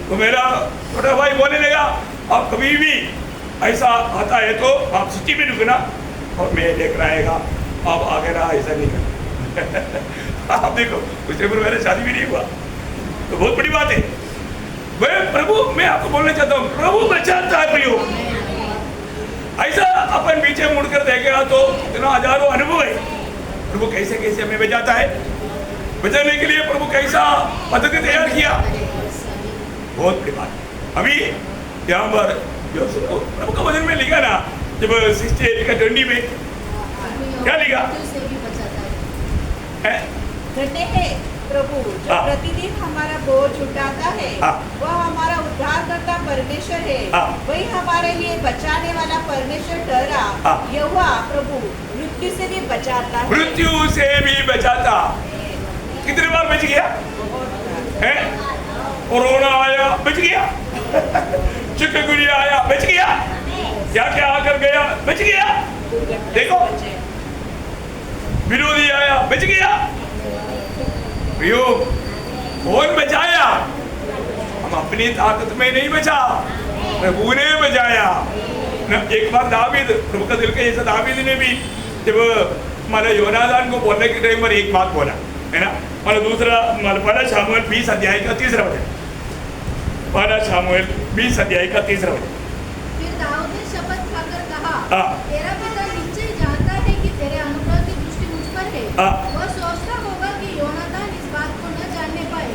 तो मेरा छोटा भाई बोलने लगा, अब कभी भी ऐसा आता है तो आप सिटी में रुकना और मैं लेकर आएगा, आप आगे रहा ऐसा नहीं करना। आप देखो, उस टाइम पर मेरा शादी भी नहीं हुआ, तो बहुत बड़ी बात है। मैं आपको बोलना चाहता हूँ, प्रभु बचाता है प्रियो। ऐसा अपन पीछे मुड़कर देखेगा तो इतना हजारों अनुभव है। प्रभु कैसे कैसे हमें बचाता है, बचाने के लिए प्रभु कैसा पद्धति तैयार किया, बहुत बड़ी बात। अभी यहाँ पर प्रभु का वचन में लिखा ना, जब 68 का 20 में क्या लिखा है? घटे है प्रभु जो प्रतिदिन हमारा बोझ उठाता है, वह हमारा उद्धारकर्ता परमेश्वर है। वही हमारे लिए बचाने वाला परमेश्वर ठहरा। यहोवा प्रभु मृत्यु से भी बचाता है, मृत्यु से भी बचाता। कितने बार बच गया है? कोरोना आया बच गया, चिकनगुनिया आया बच गया, क्या क्या आकर गया बच गया। देखो, विरोधी आया बच गया। प्रियो, कौन बचाया? हम अपनी ताकत में नहीं बचा, प्रभु ने बचाया। एक बार दावीद, प्रभु का दिल के जैसा दावीद ने भी जब माना योनादान को बोलने के टाइम पर एक बात बोला है ना, माना दूसरा पहला शामुएल 20 अध्याय का 3रा वचन, पहला शामुएल 20 अध्याय का 3रा वचन। फिर दाऊद ने शपथ खाकर कहा, तेरा पिता निश्चय जानता है कि तेरे अनुग्रह की दृष्टि मुझ पर है। वह सोचता होगा कि योनातान इस बात को न जानने पाए।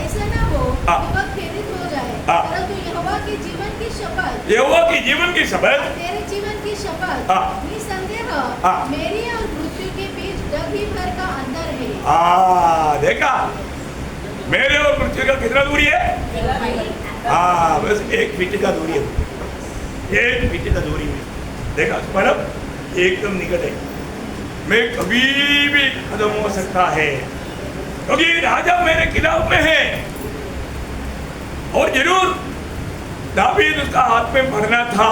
ऐसा न हो कि वह खेदित हो जाए, परंतु यहोवा के जीवन की शपथ, यहोवा की जीवन की शपथ, तेरे जीवन की शपथ निसंदेह मेरी और मृत्यु के बीच डगी भर का अंतर है। देखा, मेरे और मृत्यु का कितना दूरी है? बस 1 फीट का दूरी है, 1 फीट का दूरी है। देखा, मतलब एकदम निकट है, मैं कभी भी खत्म हो सकता है, क्योंकि राजा मेरे खिलाफ में है। और जरूर दावीद उसका हाथ में पढ़ना था।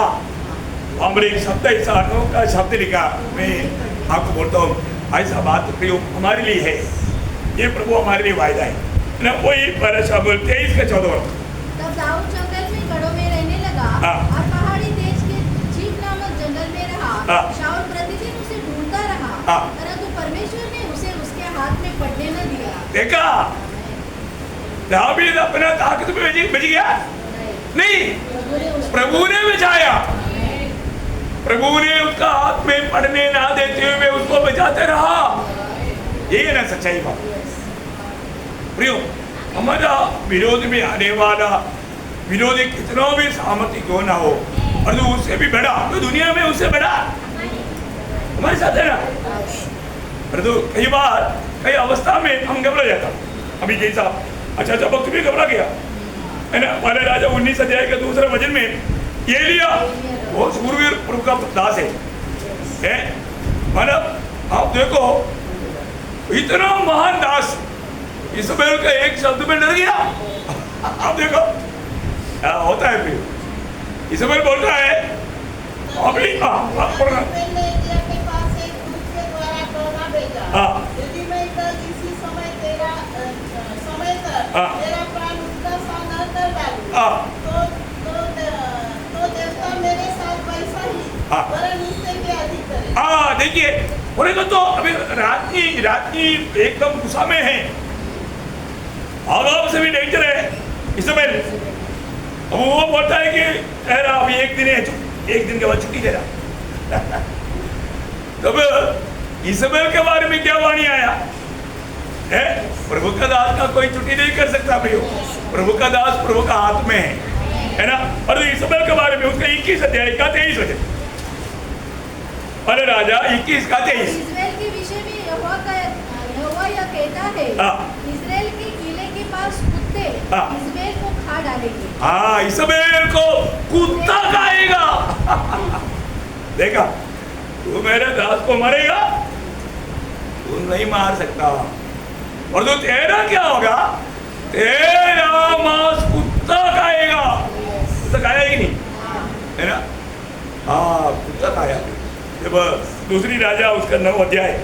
हमारे एक शब्द ऐसा अनोखा शब्द लिखा, मैं आपको बोलता हूँ, ऐसा बात प्रयोग हमारे लिए है, ये प्रभु हमारे लिए वायदा है ना। वही 12 शामुएल 23 का 14। तब दाऊद जंगल में गढ़ों में रहने लगा और पहाड़ी देश के जीप नामक जंगल में रहा। शाऊल प्रतिदिन उसे ढूंढता रहा, परंतु परमेश्वर ने उसे उसके हाथ में पड़ने न दिया। देखा, दावीद अपना ताकत में बच गया नहीं, प्रभु ने बचाया। प्रभु ने उसका हाथ में पड़ने ना देते हुए उसको बचाते रहा। ये है ना सच्चाई बात। प्रियो, हमारा विरोध में आने वाला विरोधी कितना भी सामर्थ्य क्यों ना हो, और तो उससे भी बड़ा, तो दुनिया में उससे बड़ा हमारे साथ है ना। पर तो कई बार कई अवस्था में हम घबरा जाता। अभी जैसा अच्छा वक्त भी घबरा गया है ना। पहले राजा 19 अध्याय के 2रे वचन में ये लिया, वो सूरवीर प्रभु का दास है। मतलब आप देखो, इतना महान दास इसबेल का एक शब्द में डर गया। आप देखो क्या होता है। फिर इसबेल बोल रहा है, अभी देखिए, बोलेगा तो अभी रात की एकदम गुस्सा में है, आगाम से भी डेंजर है इसमें। अब वो बोलता है कि ठहरा, अभी 1 दिन है, 1 दिन के बाद छुट्टी दे रहा। तब इसमेल के बारे में क्या वाणी आया है? प्रभु का दास का कोई छुट्टी नहीं कर सकता प्रियो। प्रभु का दास प्रभु का हाथ में है ना। और इसमेल के बारे में उसका 21 अध्याय का 23 वचन, अरे राजा 21 का 23। इस्राएल के विषय में यहोवा यह कहता है, इस्राएल के किले कुत्ते हाँ। इज़बेल को खा डालेंगे। हाँ, इज़बेल को कुत्ता खाएगा। देखा, तू मेरे दास को मारेगा, तू नहीं मार सकता। और तो तेरा क्या होगा, तेरा मांस कुत्ता खाएगा। कुत्ता खाया ही नहीं, है ना? हाँ, कुत्ता खाया। जब दूसरी राजा उसका 9 अध्याय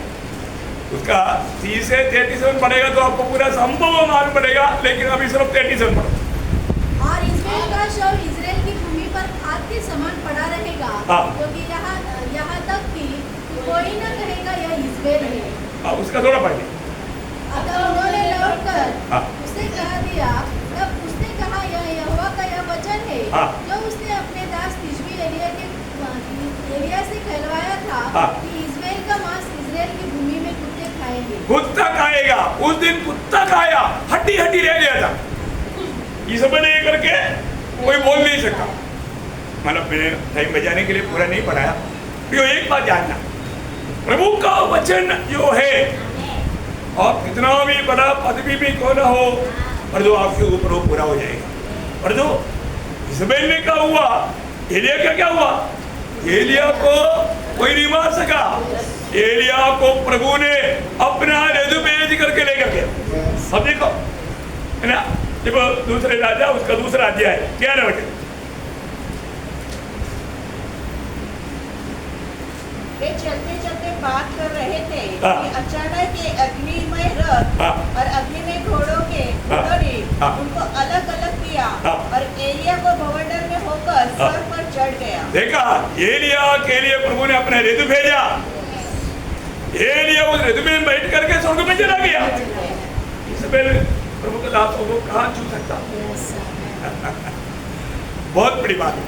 उसका 30 से 33 पढ़ेगा तो आपको पूरा संभव मालूम पड़ेगा, लेकिन अभी सिर्फ 33 पढ़ो। और इज़बेल का शव इज़राइल की भूमि पर खाद के समान पड़ा रहेगा, हाँ। क्योंकि यहाँ तक कि कोई न कहेगा यह इज़बेल है। उसका थोड़ा पढ़िए। अगर उन्होंने लौटकर हाँ। उससे कह दिया, तब उसने कहा यह यहोवा का यह वचन है हाँ। जो उसने अपने दास तिशबी एलिया से कहलवाया था हाँ। कि इज़बेल का मांस इज़राइल की भूमि में कुत्ते खाएंगे। कुत्ता खाएगा। उस दिन कुत्ता खाया, हड्डी हड्डी रह गया था। इज़बेल ये करके कोई बोल नहीं सकता। मतलब मैंने टाइम बचाने के लिए पूरा नहीं पढ़ाया। तो एक बात जानना, प्रभु का वचन जो है, आप कितना भी बड़ा पदवी भी क्यों ना हो, और जो आपके ऊपर वो पूरा हो जाएगा। और जो इज़बेल ने क्या हुआ, एलिया का क्या हुआ, एलिया को कोई नहीं मार सका। एलिया को प्रभु ने अपना रेज़ुमे करके लेकर गया। अब देखो, है ना, जब दूसरे राजा उसका दूसरा अध्याय 11 बटे, वे चलते चलते बात कर रहे थे हाँ। कि अचानक के अग्निमय रथ हाँ। और अग्नि में घोड़ों के हाँ। घोड़े हाँ। उनको अलग अलग किया हाँ। और एलिया को भवंडर में होकर हाँ। सर पर चढ़ गया। देखा, एलिया के लिए प्रभु ने अपना रेतु भेजा। एलिया उस रेतु में बैठ करके स्वर्ग में चला गया। इज़बेल प्रभु के दासों को कहाँ छू सकता? बहुत बड़ी बात है।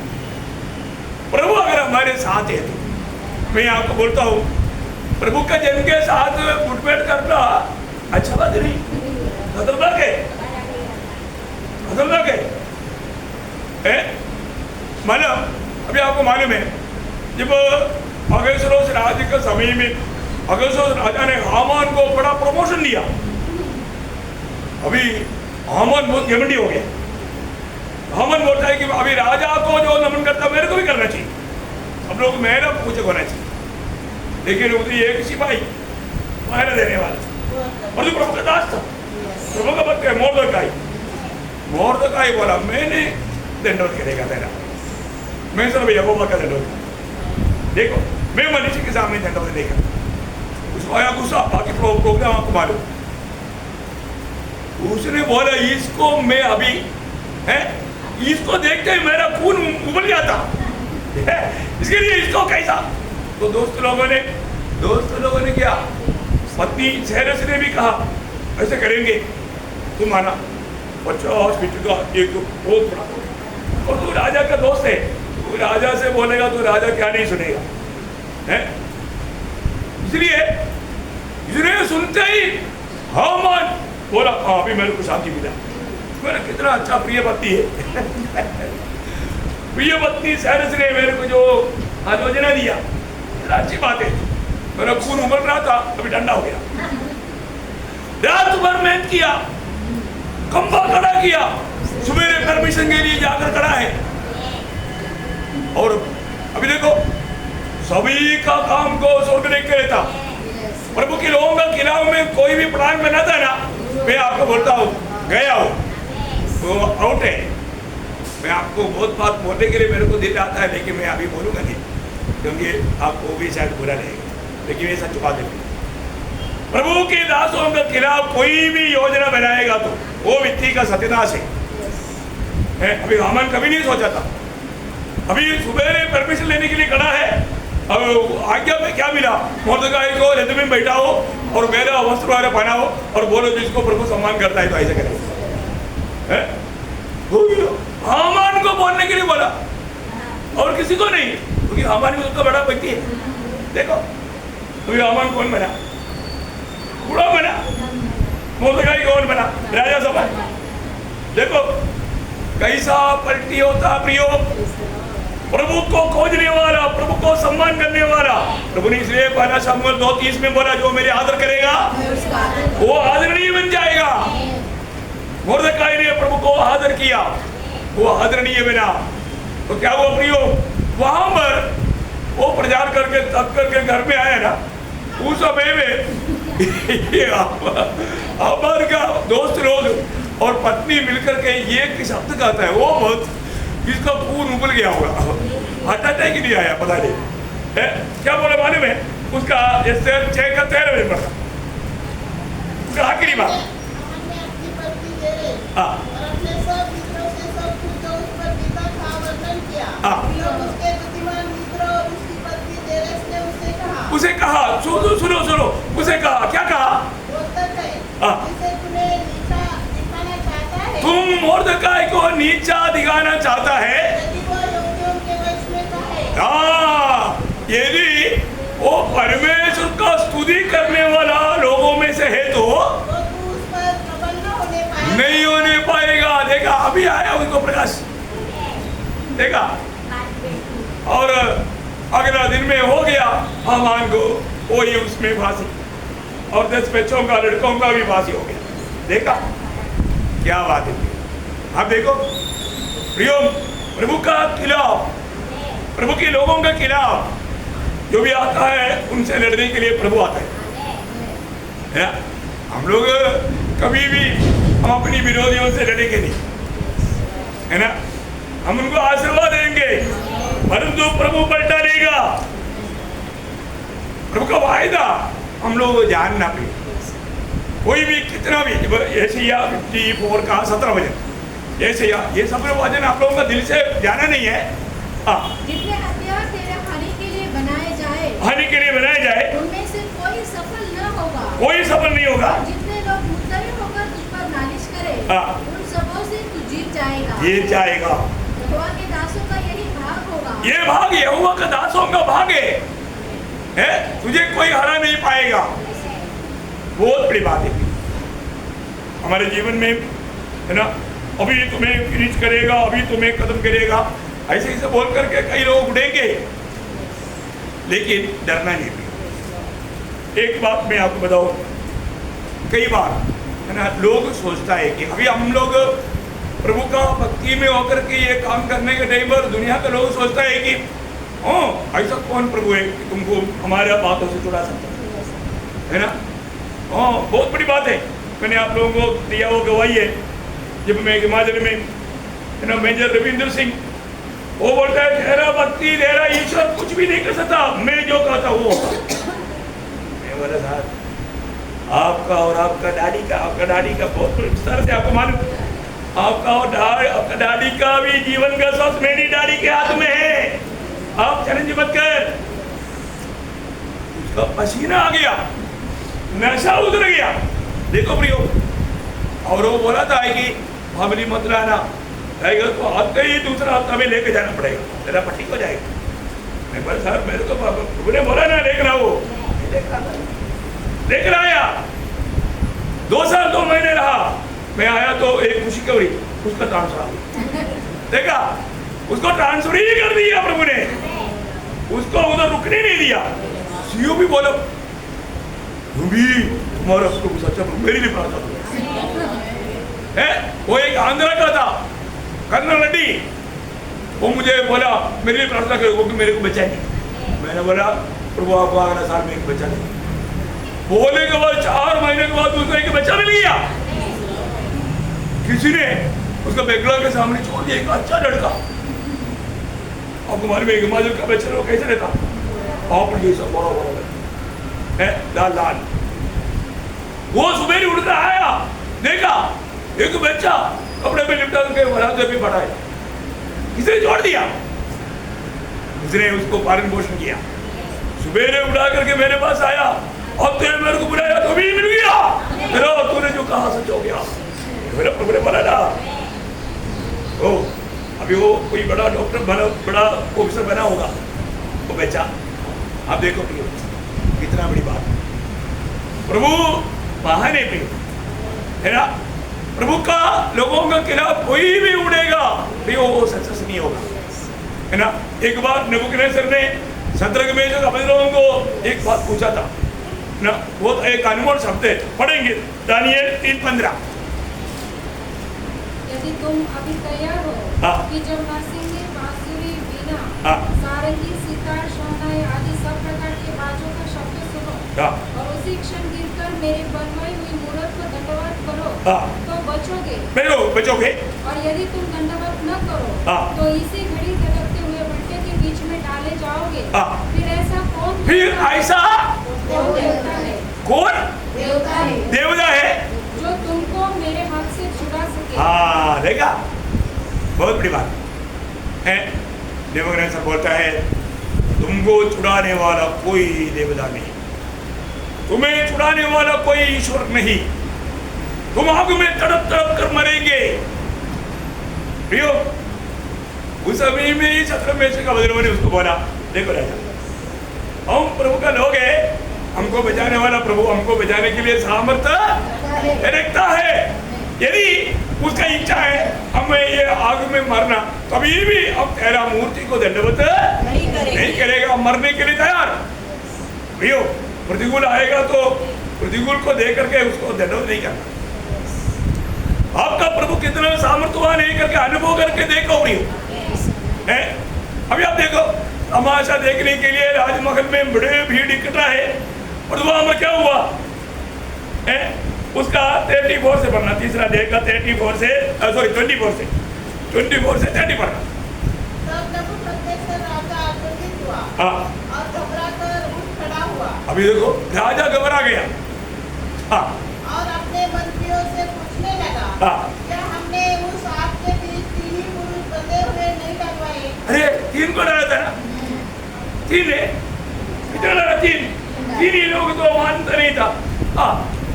प्रभु अगर हमारे साथ है तो मैं आपको बोलता हूँ, प्रभु का जन के साथ मुठभेड़ करना अच्छा बात नहीं, खतरनाक है, खतरनाक है। मतलब अभी आपको मालूम है, जब अगस्वेरोस राजा के समय में अगस्वेरोस राजा ने हामान को बड़ा प्रमोशन दिया। अभी हामान बहुत घमंडी हो गया। हामान बोलता है कि अभी राजा को जो नमन करता मेरे को भी करना चाहिए, हम लोग मेरा पूछे होना चाहिए। लेकिन वो एक सिपाही पहरा देने वाला, और जो प्रभु का दास था, प्रभु का भक्त है मोर्दकाई बोला मैंने दंडवत करेगा तेरा, मैं सिर्फ यहोवा का दंडवत। देखो, मैं मनुष्य के सामने दंडवत नहीं करता। उसको आया गुस्सा, बाकी प्रोग्राम आपको मालूम। उसने बोला इसको मैं अभी है, इसको देखते ही मेरा खून उबल जाता है, इसके लिए इसको कैसा। तो दोस्त लोगों ने क्या, पत्नी सेरेस ने भी कहा ऐसे करेंगे, तुम माना 50 फीट का एक बहुत बड़ा, और तू राजा का दोस्त है, तू राजा से बोलेगा तो राजा क्या नहीं सुनेगा, है? इसलिए सुनते ही हामान बोला हाँ अभी मेरे को शांति मिला, मेरा कितना अच्छा प्रिय पत्नी है। प्रिय पत्नी सेरेस ने मेरे को जो आलोचना दिया, अच्छी बात है, मेरा खून उबल रहा था अभी ठंडा हो गया। रात भर मेहनत किया, खंभा खड़ा किया, सुबह परमिशन के लिए जाकर खड़ा है, और अभी देखो सभी का काम को स्वर्ग देखते रहता। प्रभु के लोगों का खिलाफ में कोई भी प्लान बनाता है ना, मैं आपको बोलता हूँ गया हूँ तो आउट है। मैं आपको बहुत बात बोलने के लिए मेरे को दिल आता है, लेकिन मैं अभी बोलूँगा नहीं, क्योंकि आपको भी शायद बुरा लगेगा, लेकिन ये सच बात है। प्रभु के दासों के खिलाफ कोई भी योजना बनाएगा तो वो व्यक्ति का सत्यानाश है। अभी हामान कभी नहीं सोचा था, अभी सुबह परमिशन लेने के लिए खड़ा है, अब आज्ञा में क्या मिला, मोर्दकाई को रथ में बैठाओ और मेरा वस्त्र वाला पहनाओ और बोलो जिसको प्रभु सम्मान करता है तो ऐसे करें। हामान को बोलने के लिए बोला और किसी को नहीं, क्योंकि हामान भी उसका बड़ा व्यक्ति है। देखो अभी हामान कौन बना, बूढ़ा बना, मोर्दकाई कौन बना, राजा सभा। देखो कैसा पलटी होता प्रियो, प्रभु को खोजने वाला, प्रभु को सम्मान करने वाला। प्रभु ने इसलिए पहला शमूएल 2:30 में बोला जो मेरे आदर करेगा वो आदरणीय बन जाएगा। मुर्दकाई ने प्रभु को आदर किया, वो आदरणीय बना। तो क्या हुआ प्रियो, वहां पर वो प्रचार करके तब करके घर में आया ना, उस समय में ये अमर का दोस्त लोग और पत्नी मिलकर के ये कि शब्द कहता है, वो बहुत इसका खून उबल गया होगा, हार्ट अटैक ही नहीं आया पता नहीं क्या बोले मालूम है उसका। 6:13 बजे पढ़ा उसका आखिरी बात। हमने अपनी पत्नी दे रहे हाँ और अपने सब मित्रों से सब कुछ जो उस पर बीता था वर्णन किया। हाँ। तब उसके बुद्धिमान मित्र और उसकी पत्नी देरेस ने उसे कहा, सुनो, उसे कहा, क्या कहा? वो तक है हाँ। जिसे तुम्हें नीचा दिखाना चाहता है, तुम मुर्दकाई को नीचा दिखाना चाहता है। यदि वो यहूदियों के वश में का है, हाँ, यदि वो परमेश्वर का स्तुति करने वाला लोगों में से है तो तो तू उस पर प्रबल न होने पाएगा। नहीं होने पाएगा। देखा, अभी आया उनको प्रकाश, देखा। और अगला दिन में हो गया हामान को वही उसमें फांसी, और 10 बच्चों का लड़कों का भी फांसी हो गया। देखा क्या बात है। आप देखो प्रियो, प्रभु का खिलाफ, प्रभु के लोगों के खिलाफ जो भी आता है उनसे लड़ने के लिए प्रभु आता है। हम लोग कभी भी हम अपनी विरोधियों से लड़ेंगे नहीं, है ना। हम उनको आशीर्वाद देंगे, परंतु प्रभु पलटा लेगा। प्रभु का वायदा हम लोग जानना भी, कोई भी कितना भी, यशायाह 54 का 17 वचन, यशायाह, ये सब वचन आप लोगों का दिल से जाना नहीं है। जितने हथियार तेरे हानि के लिए बनाए जाए, हानि के लिए बनाया जाए, उनमें से कोई सफल न होगा, कोई सफल नहीं होगा। जितने लोग मुद्दई होकर तुझ पर नालिश करें, उन सबों से तू जीत जाएगा। जीत जाएगा। यहोवा के दासों का यही भाग होगा। ये भाग यहोवा का दासों का भाग है, तुझे कोई हरा नहीं पाएगा। बहुत बड़ी बात है हमारे जीवन में, है ना। अभी तुम्हें फिनिश करेगा, अभी तुम्हें खत्म करेगा, ऐसे बोल करके कई लोग उड़ेंगे, लेकिन डरना नहीं। एक बात मैं आपको बताऊं, कई बार है ना लोग सोचता है कि अभी हम लोग प्रभु का भक्ति में होकर के ये काम करने के टाइम पर दुनिया के लोग सोचता है कि ऐसा कौन प्रभु है कि तुमको हमारे बातों से छुड़ा सकता है ना। बहुत बड़ी बात है। मैंने आप लोगों को दिया वो गवाही है, जब मैं हिमाचल में, है ना, मेजर रविंद्र सिंह, वो बोलता है तेरा भक्ति तेरा ईश्वर कुछ भी नहीं कर सकता, मैं जो कहता वो होगा। मैं बोला साहब आपका और आपका डैडी का बहुत विस्तार से आपको मालूम, आपका और आपका डैडी का भी जीवन का स्वास्थ्य मेरी डैडी के हाथ में है। आप चैलेंज मत कर। उसका पसीना आ गया, नशा उतर गया। देखो प्रियो, और वो बोला था कि फैमिली मत लाना, तो आते ही दूसरा हफ्ता में लेके जाना पड़ेगा, तेरा पट्टी हो जाएगा। मैं बोला सर मेरे को प्रभु ने बोला ना लेकर आओ, लेकर आया। 2 साल 2 महीने रहा, मैं आया तो एक खुशी कवरी उसका ट्रांसफर, देखा उसको ट्रांसफर ही कर दिया प्रभु ने, उसको उधर रुकने नहीं दिया। सीओ भी बोला भी तुम्हारा प्रभु सच्चा प्रभु, मेरे लिए प्रार्थना है। वो एक आंध्रा का था, कर्नल रेड्डी, वो मुझे बोला मेरे लिए प्रार्थना करो क्योंकि मेरे को बचा नहीं। मैंने बोला प्रभु आपको अगला साल में एक बच्चा नहीं। बोलने के बाद 4 महीने के बाद उसको एक बच्चा मिल गया। किसी ने उसका बैकग्राउंड के सामने छोड़ दिया, एक अच्छा लड़का। अब हमारे में हिमाचल का बच्चा लोग कैसे रहता, आप सब बड़ा है लाल लाल। वो सुबह ही उड़कर आया, देखा एक बच्चा कपड़े में लिपटा के बराबर भी पड़ा है, किसने छोड़ दिया, उसने उसको पालन पोषण किया। सुबह उड़ा करके मेरे पास आया, और तेरे मेरे को बुलाया तो भी मिल गया, मेरा तूने जो कहा सच हो गया। मेरा प्रभु ने बोला ना, ओ अभी वो कोई बड़ा डॉक्टर बना, बड़ा ऑफिसर बना होगा वो बच्चा। आप देखो प्रियो कितना बड़ी बात, प्रभु महान है प्रियो, है ना। प्रभु का लोगों के खिलाफ कोई भी उड़ेगा प्रियो, वो सक्सेस नहीं होगा, है ना। एक बार नबूकदनेस्सर ने शद्रक मेशक अबेदनगो को एक बात पूछा था ना, वो एक अनमोल शब्द है, पढ़ेंगे दानियेल 3:15। यदि तुम अभी तैयार हो हाँ। कि जब नरसिंगी, बांसुरी, वीणा, हाँ। सारंगी, सितार, शहनाई आदि सब प्रकार के बाजों का शब्द सुनो हाँ। और उसी क्षण गिरकर मेरी बनवाई हुई मूर्त को दंडवत करो हाँ। तो बचोगे। बचोगे। और यदि तुम दंडवत न करो हाँ। तो इसी घड़ी धड़कते हुए भट्टे के बीच में डाले जाओगे। हाँ। फिर ऐसा कौन फिर ऐसा देवता है कौन देवता है देवता है जो तुमको मेरे हाथ से छुड़ा सके। हाँ, देखा, बहुत बड़ी बात है। देवग्रह ऐसा बोलता है, तुमको छुड़ाने वाला कोई देवता नहीं, तुम्हें छुड़ाने वाला कोई ईश्वर नहीं, तुम आग में तड़प तड़प कर मरेंगे। प्रियो, उस समय में ही शत्रमेश का वज्रव ने उसको बोला, देखो राजा, हम प्रभु का लोग है, हमको बचाने वाला प्रभु हमको बचाने के लिए सामर्थ्य रखता है। यदि उसका इच्छा है हमें ये आग में मरना, कभी भी अब तेरा मूर्ति को दंडवत नहीं करेगा, मरने के लिए तैयार। प्रियो, प्रतिकूल आएगा तो प्रतिकूल को देख करके उसको दंडवत नहीं करना। आपका प्रभु कितना सामर्थ्यवान है करके अनुभव करके देखो। प्रियो, अभी आप देखो, तमाशा देखने के लिए राजमहल में बड़े भीड़ इकट्ठा है, और वहां में क्या हुआ है? उसका 34 से पढ़ना, तीसरा अध्याय का 24 से 24 से 30 पढ़ना। तब नबूकदनेस्सर राजा आतंकित हुआ हाँ। और घबराकर उठ खड़ा हुआ अभी देखो, राजा घबरा गया। हाँ। और अपने मंत्रियों से पूछने लगा, हाँ। क्या हमने उस आग के बीच 3 ही पुरुष बंधे हुए नहीं डरवाए? अरे 3 को डरा था ना, 3 है, कितना डरा? 3 ही लोग तो मानता नहीं था। हाँ।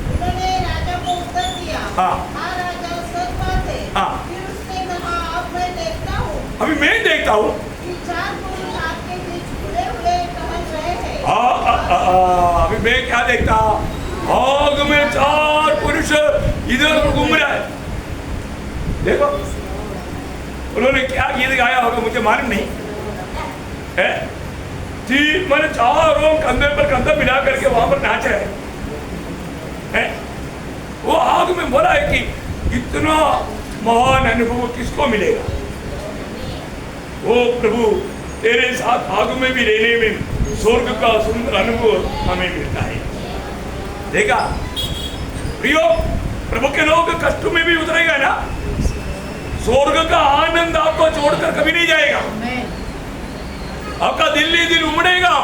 उन्होंने राजा को उत्तर दिया, हाँ। हाँ राजा, सच बात है। हाँ। फिर उसने कहा, अब मैं देखता हूँ अभी मैं देखता हूँ कि 4 पुरुष आग के बीच खुले हुए टहल रहे हैं। अभी मैं क्या देखता? आग में 4 पुरुष इधर घूम रहा है। देखो, उन्होंने क्या गीत गाया होगा मुझे मालूम नहीं है। जी, मैंने 4 कंधे पर कंधा मिला करके वहां पर नाच रहे हैं। वो आग में बोला है कि इतना महान अनुभव किसको मिलेगा? वो प्रभु, तेरे साथ आग में भी रहने में स्वर्ग का सुंदर अनुभव हमें मिलता है। देखा प्रियो, प्रभु के लोग कष्ट में भी उतरेगा ना, स्वर्ग का आनंद आपको छोड़कर कभी नहीं जाएगा। आपका दिल ही दिल उमड़ेगा।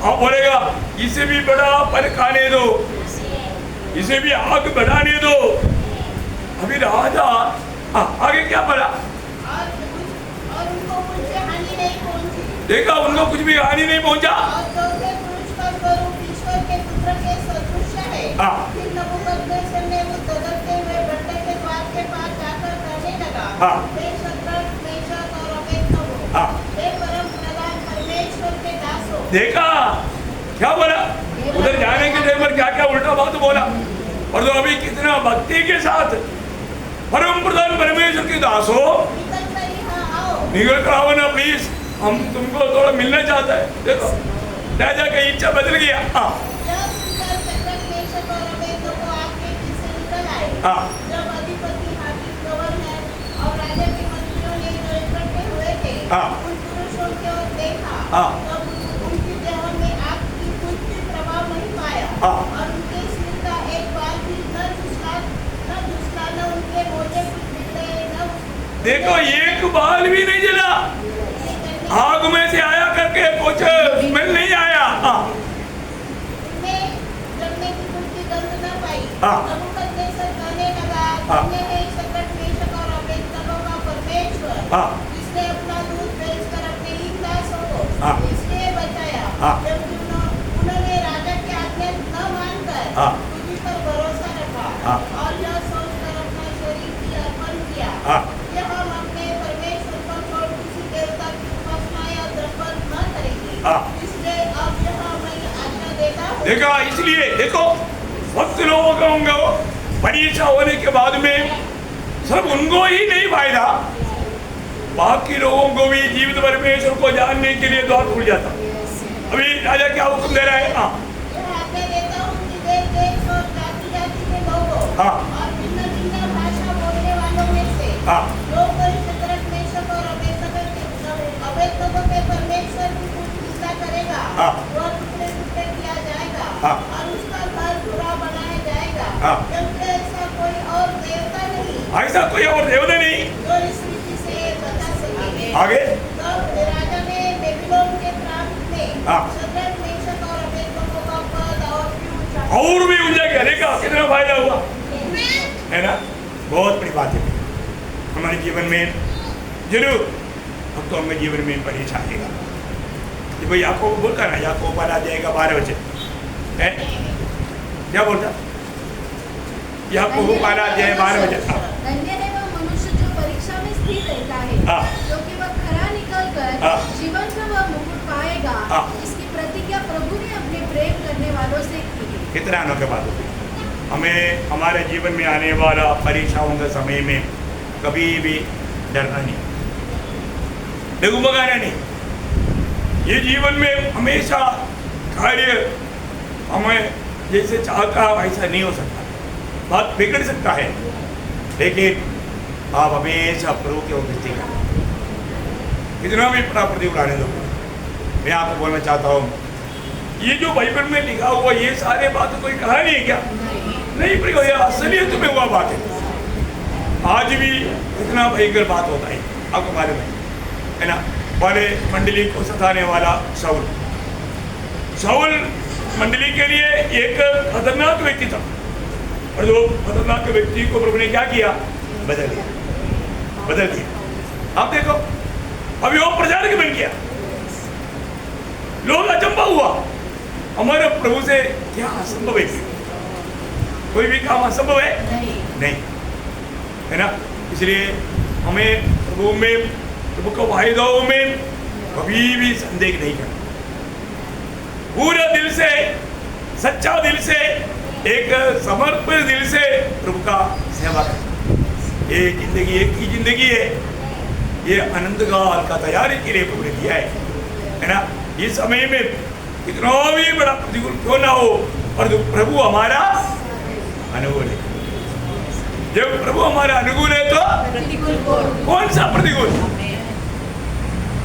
आप बोलेगा, इसे भी बड़ा पर खाने दो, इसे भी आग बढ़ाने दो। अभी राजा आगे क्या पड़ा? और उनको कुछ हानि नहीं पहुंची। देखा, उनको कुछ भी हानि नहीं पहुंचा। और चौथे पुरुष का स्वरूप ईश्वर के पुत्र के सदृश है। फिर नबूकदनेस्सर ने उस दगड़ते हुए भट्टे के द्वार के पास जाकर कहने लगा, हे शद्रक, मेशक और अबेदनगो, हे परम प्रधान परमेश्वर के दासों। देखा क्या बोला? उधर जाने के टाइम पर क्या क्या उल्टा बात बोला। और तो अभी कितना भक्ति के साथ, परम प्रधान परमेश्वर के दासों, निकल कर आओ ना प्लीज, हम तुमको थोड़ा मिलना चाहता है। देखो, राजा की इच्छा बदल गया। जब शद्रक, मेशक और अबेदनगो आग के बीच से निकल आए, जब अधिपति, हाकिम, गवर्नर और राजा के मंत्रियों ने जो इकट्ठे हुए थे, उन पुरुषों की ओर देखा, तब उनकी देह में आग की कुछ भी प्रभाव नहीं पाया, और उनके सिर का एक बाल भी न झुसला, न उनके मोजे कुछ निकले, न देखो, एक बाल भी नहीं जला। आग में से आया करके कुछ स्मेल नहीं आया। उनमें जलने की कुछ भी गंध न पाई। नबूकदनेस्सर कहने लगा, धन्य है शद्रक, मेशक और अबेदनगो का परमेश्वर, जिसने अपना दूध भेजकर अपने इन दासों को इसलिए बचाया, जबकि उन्होंने राजा की आज्ञा न मानकर तुझी पर भरोसा रखा और यह सोचकर अपना शरीर भी अर्पण किया कि हम अपने परमेश्वर को छोड़ किसी देवता की उपासना या द्रव्य न करेंगे। इसलिए अब यह मैं आज्ञा देता हूँ। देखा, इसलिए देखो, भक्त लोगों का होंगे परीक्षा होने के बाद में सिर्फ उनको ही नहीं फायदा, बाकी लोगों को भी जीवित परमेश्वर को जानने के लिए द्वार खुल जाता। अभी राजा क्या हुक्म दे रहा है? यह आज्ञा देता हूँ कि देश देश और जाति जाति के लोगों और भिन्न भिन्न भाषा बोलने वाले भाइयों में से हाँ। जो कोई शतरंज मेषक और अबेदनगो के परमेश्वर की पूजा करेगा हाँ। वह टुकड़े टुकड़े किया जाएगा हाँ। और उसका घर बुरा बनाया जाएगा हाँ। क्योंकि ऐसा कोई और देवता नहीं ऐसा कोई और देवता नहीं जो इस रीति से बचा सके। आगे तब राजा ने बेबीलोन के प्रांत में हाँ। शतरंज मेषक और अबेदनगो का पद और भी ऊंचा किया। देखा कितना फायदा हुआ है ना। बहुत बड़ी बात है हमारे जीवन में जरूर अब तो हमें जीवन में परीक्षा आएगा कि भाई याकूब बोलता ना याकूब वाला जाएगा 12 बजे है क्या बोलता याकूब वाला जाए 12 बजे धन्य है वह मनुष्य जो परीक्षा में स्थिर रहता है हाँ। क्योंकि वह खरा निकलकर हाँ। जीवन में वह मुकुट पाएगा। हाँ। इसकी प्रतिज्ञा प्रभु ने अपने प्रेम करने वालों से की है। कितना अनोखी बात होती है। हमें हमारे जीवन में आने वाला परीक्षाओं के समय में कभी भी डरना नहीं, डगमगाना नहीं। ये जीवन में हमेशा कार्य हमें जैसे चाहता वैसा नहीं हो सकता, बात बिगड़ सकता है, लेकिन आप हमेशा प्रभु के उपस्थित करें। कितना भी बड़ा प्रतिकूल आने दो, मैं आपको बोलना चाहता हूँ ये जो बाइबल में लिखा हुआ ये सारे बात कोई कहानी है क्या? नहीं प्रियो, ये असलियत में हुआ बात है। आज भी इतना भयंकर बात होता है, आपको मालूम है ना। वाले मंडली को सताने वाला शाऊल मंडली के लिए एक खतरनाक व्यक्ति था, और जो खतरनाक व्यक्ति को प्रभु ने क्या किया? बदल दिया। आप देखो अभी वो प्रचारक बन गया, लोग अचंभा हुआ, हमारे प्रभु से क्या असंभव है? कोई भी काम असंभव है नहीं, है ना। इसलिए हमें प्रभु में, प्रभु के वायदाओं में कभी भी संदेह नहीं करना, पूरा दिल से, सच्चा दिल से, एक समर्पित दिल से प्रभु का सेवा करना। ये जिंदगी एक ही जिंदगी है, ये अनंत काल का तैयारी के लिए प्रभु ने दिया है ना। इस समय में कितना भी बड़ा प्रतिकूल क्यों ना हो, और जो प्रभु हमारा अनुकूल है, जब प्रभु हमारा अनुकूल है तो कौन सा प्रतिकूल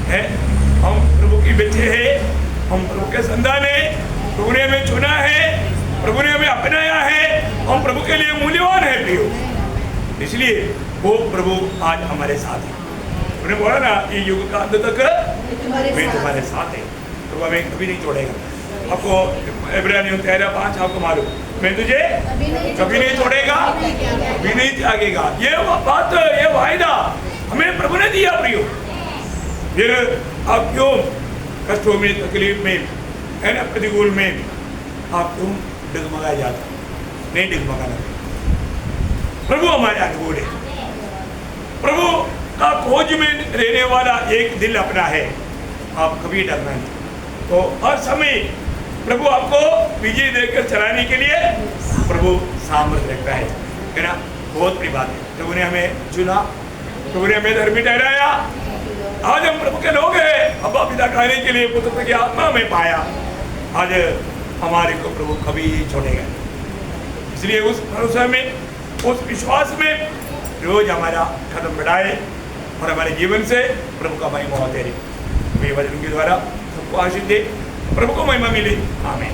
है? हम प्रभु की बच्चे हैं, हम प्रभु के संतान हैं, प्रभु ने हमें चुना है, प्रभु ने हमें अपनाया है, हम प्रभु के लिए मूल्यवान है प्रियो। इसलिए वो प्रभु आज हमारे साथ है। उन्होंने बोला ना ये युग का अंत तक मैं तुम्हारे साथ है, प्रभु हमें कभी नहीं छोड़ेगा। आपको इब्रानियों 13:5 आपको मालूम, मैं तुझे कभी नहीं छोड़ेगा, कभी नहीं त्यागेगा। ये बात, ये वायदा हमें प्रभु ने दिया प्रियो। फिर आप क्यों कष्टों में, तकलीफ में, है ना, प्रतिकूल में आप क्यों डगमगाए जाते? नहीं डगमगाना, प्रभु हमारे अनुकूल है। प्रभु का खोज में रहने वाला एक दिल अपना है, आप कभी डरना नहीं। तो हर समय प्रभु आपको विजय देकर चलाने के लिए प्रभु सामर्थ्य रखता है ना। बहुत बड़ी बात है, प्रभु ने हमें चुना, प्रभु ने हमें धर्मी ठहराया। आज हम प्रभु के लोग हैं, अब्बा पिता कहने के लिए पुत्र की आत्मा में पाया। आज हमारे को प्रभु कभी छोड़ेगा, इसलिए उस भरोसे में, उस विश्वास में रोज हमारा कदम बढ़ाए और हमारे जीवन से प्रभु का महिमा होते रहे। वचन के द्वारा सबको आशीष दे, प्रभु को महिमा मिले। आमीन।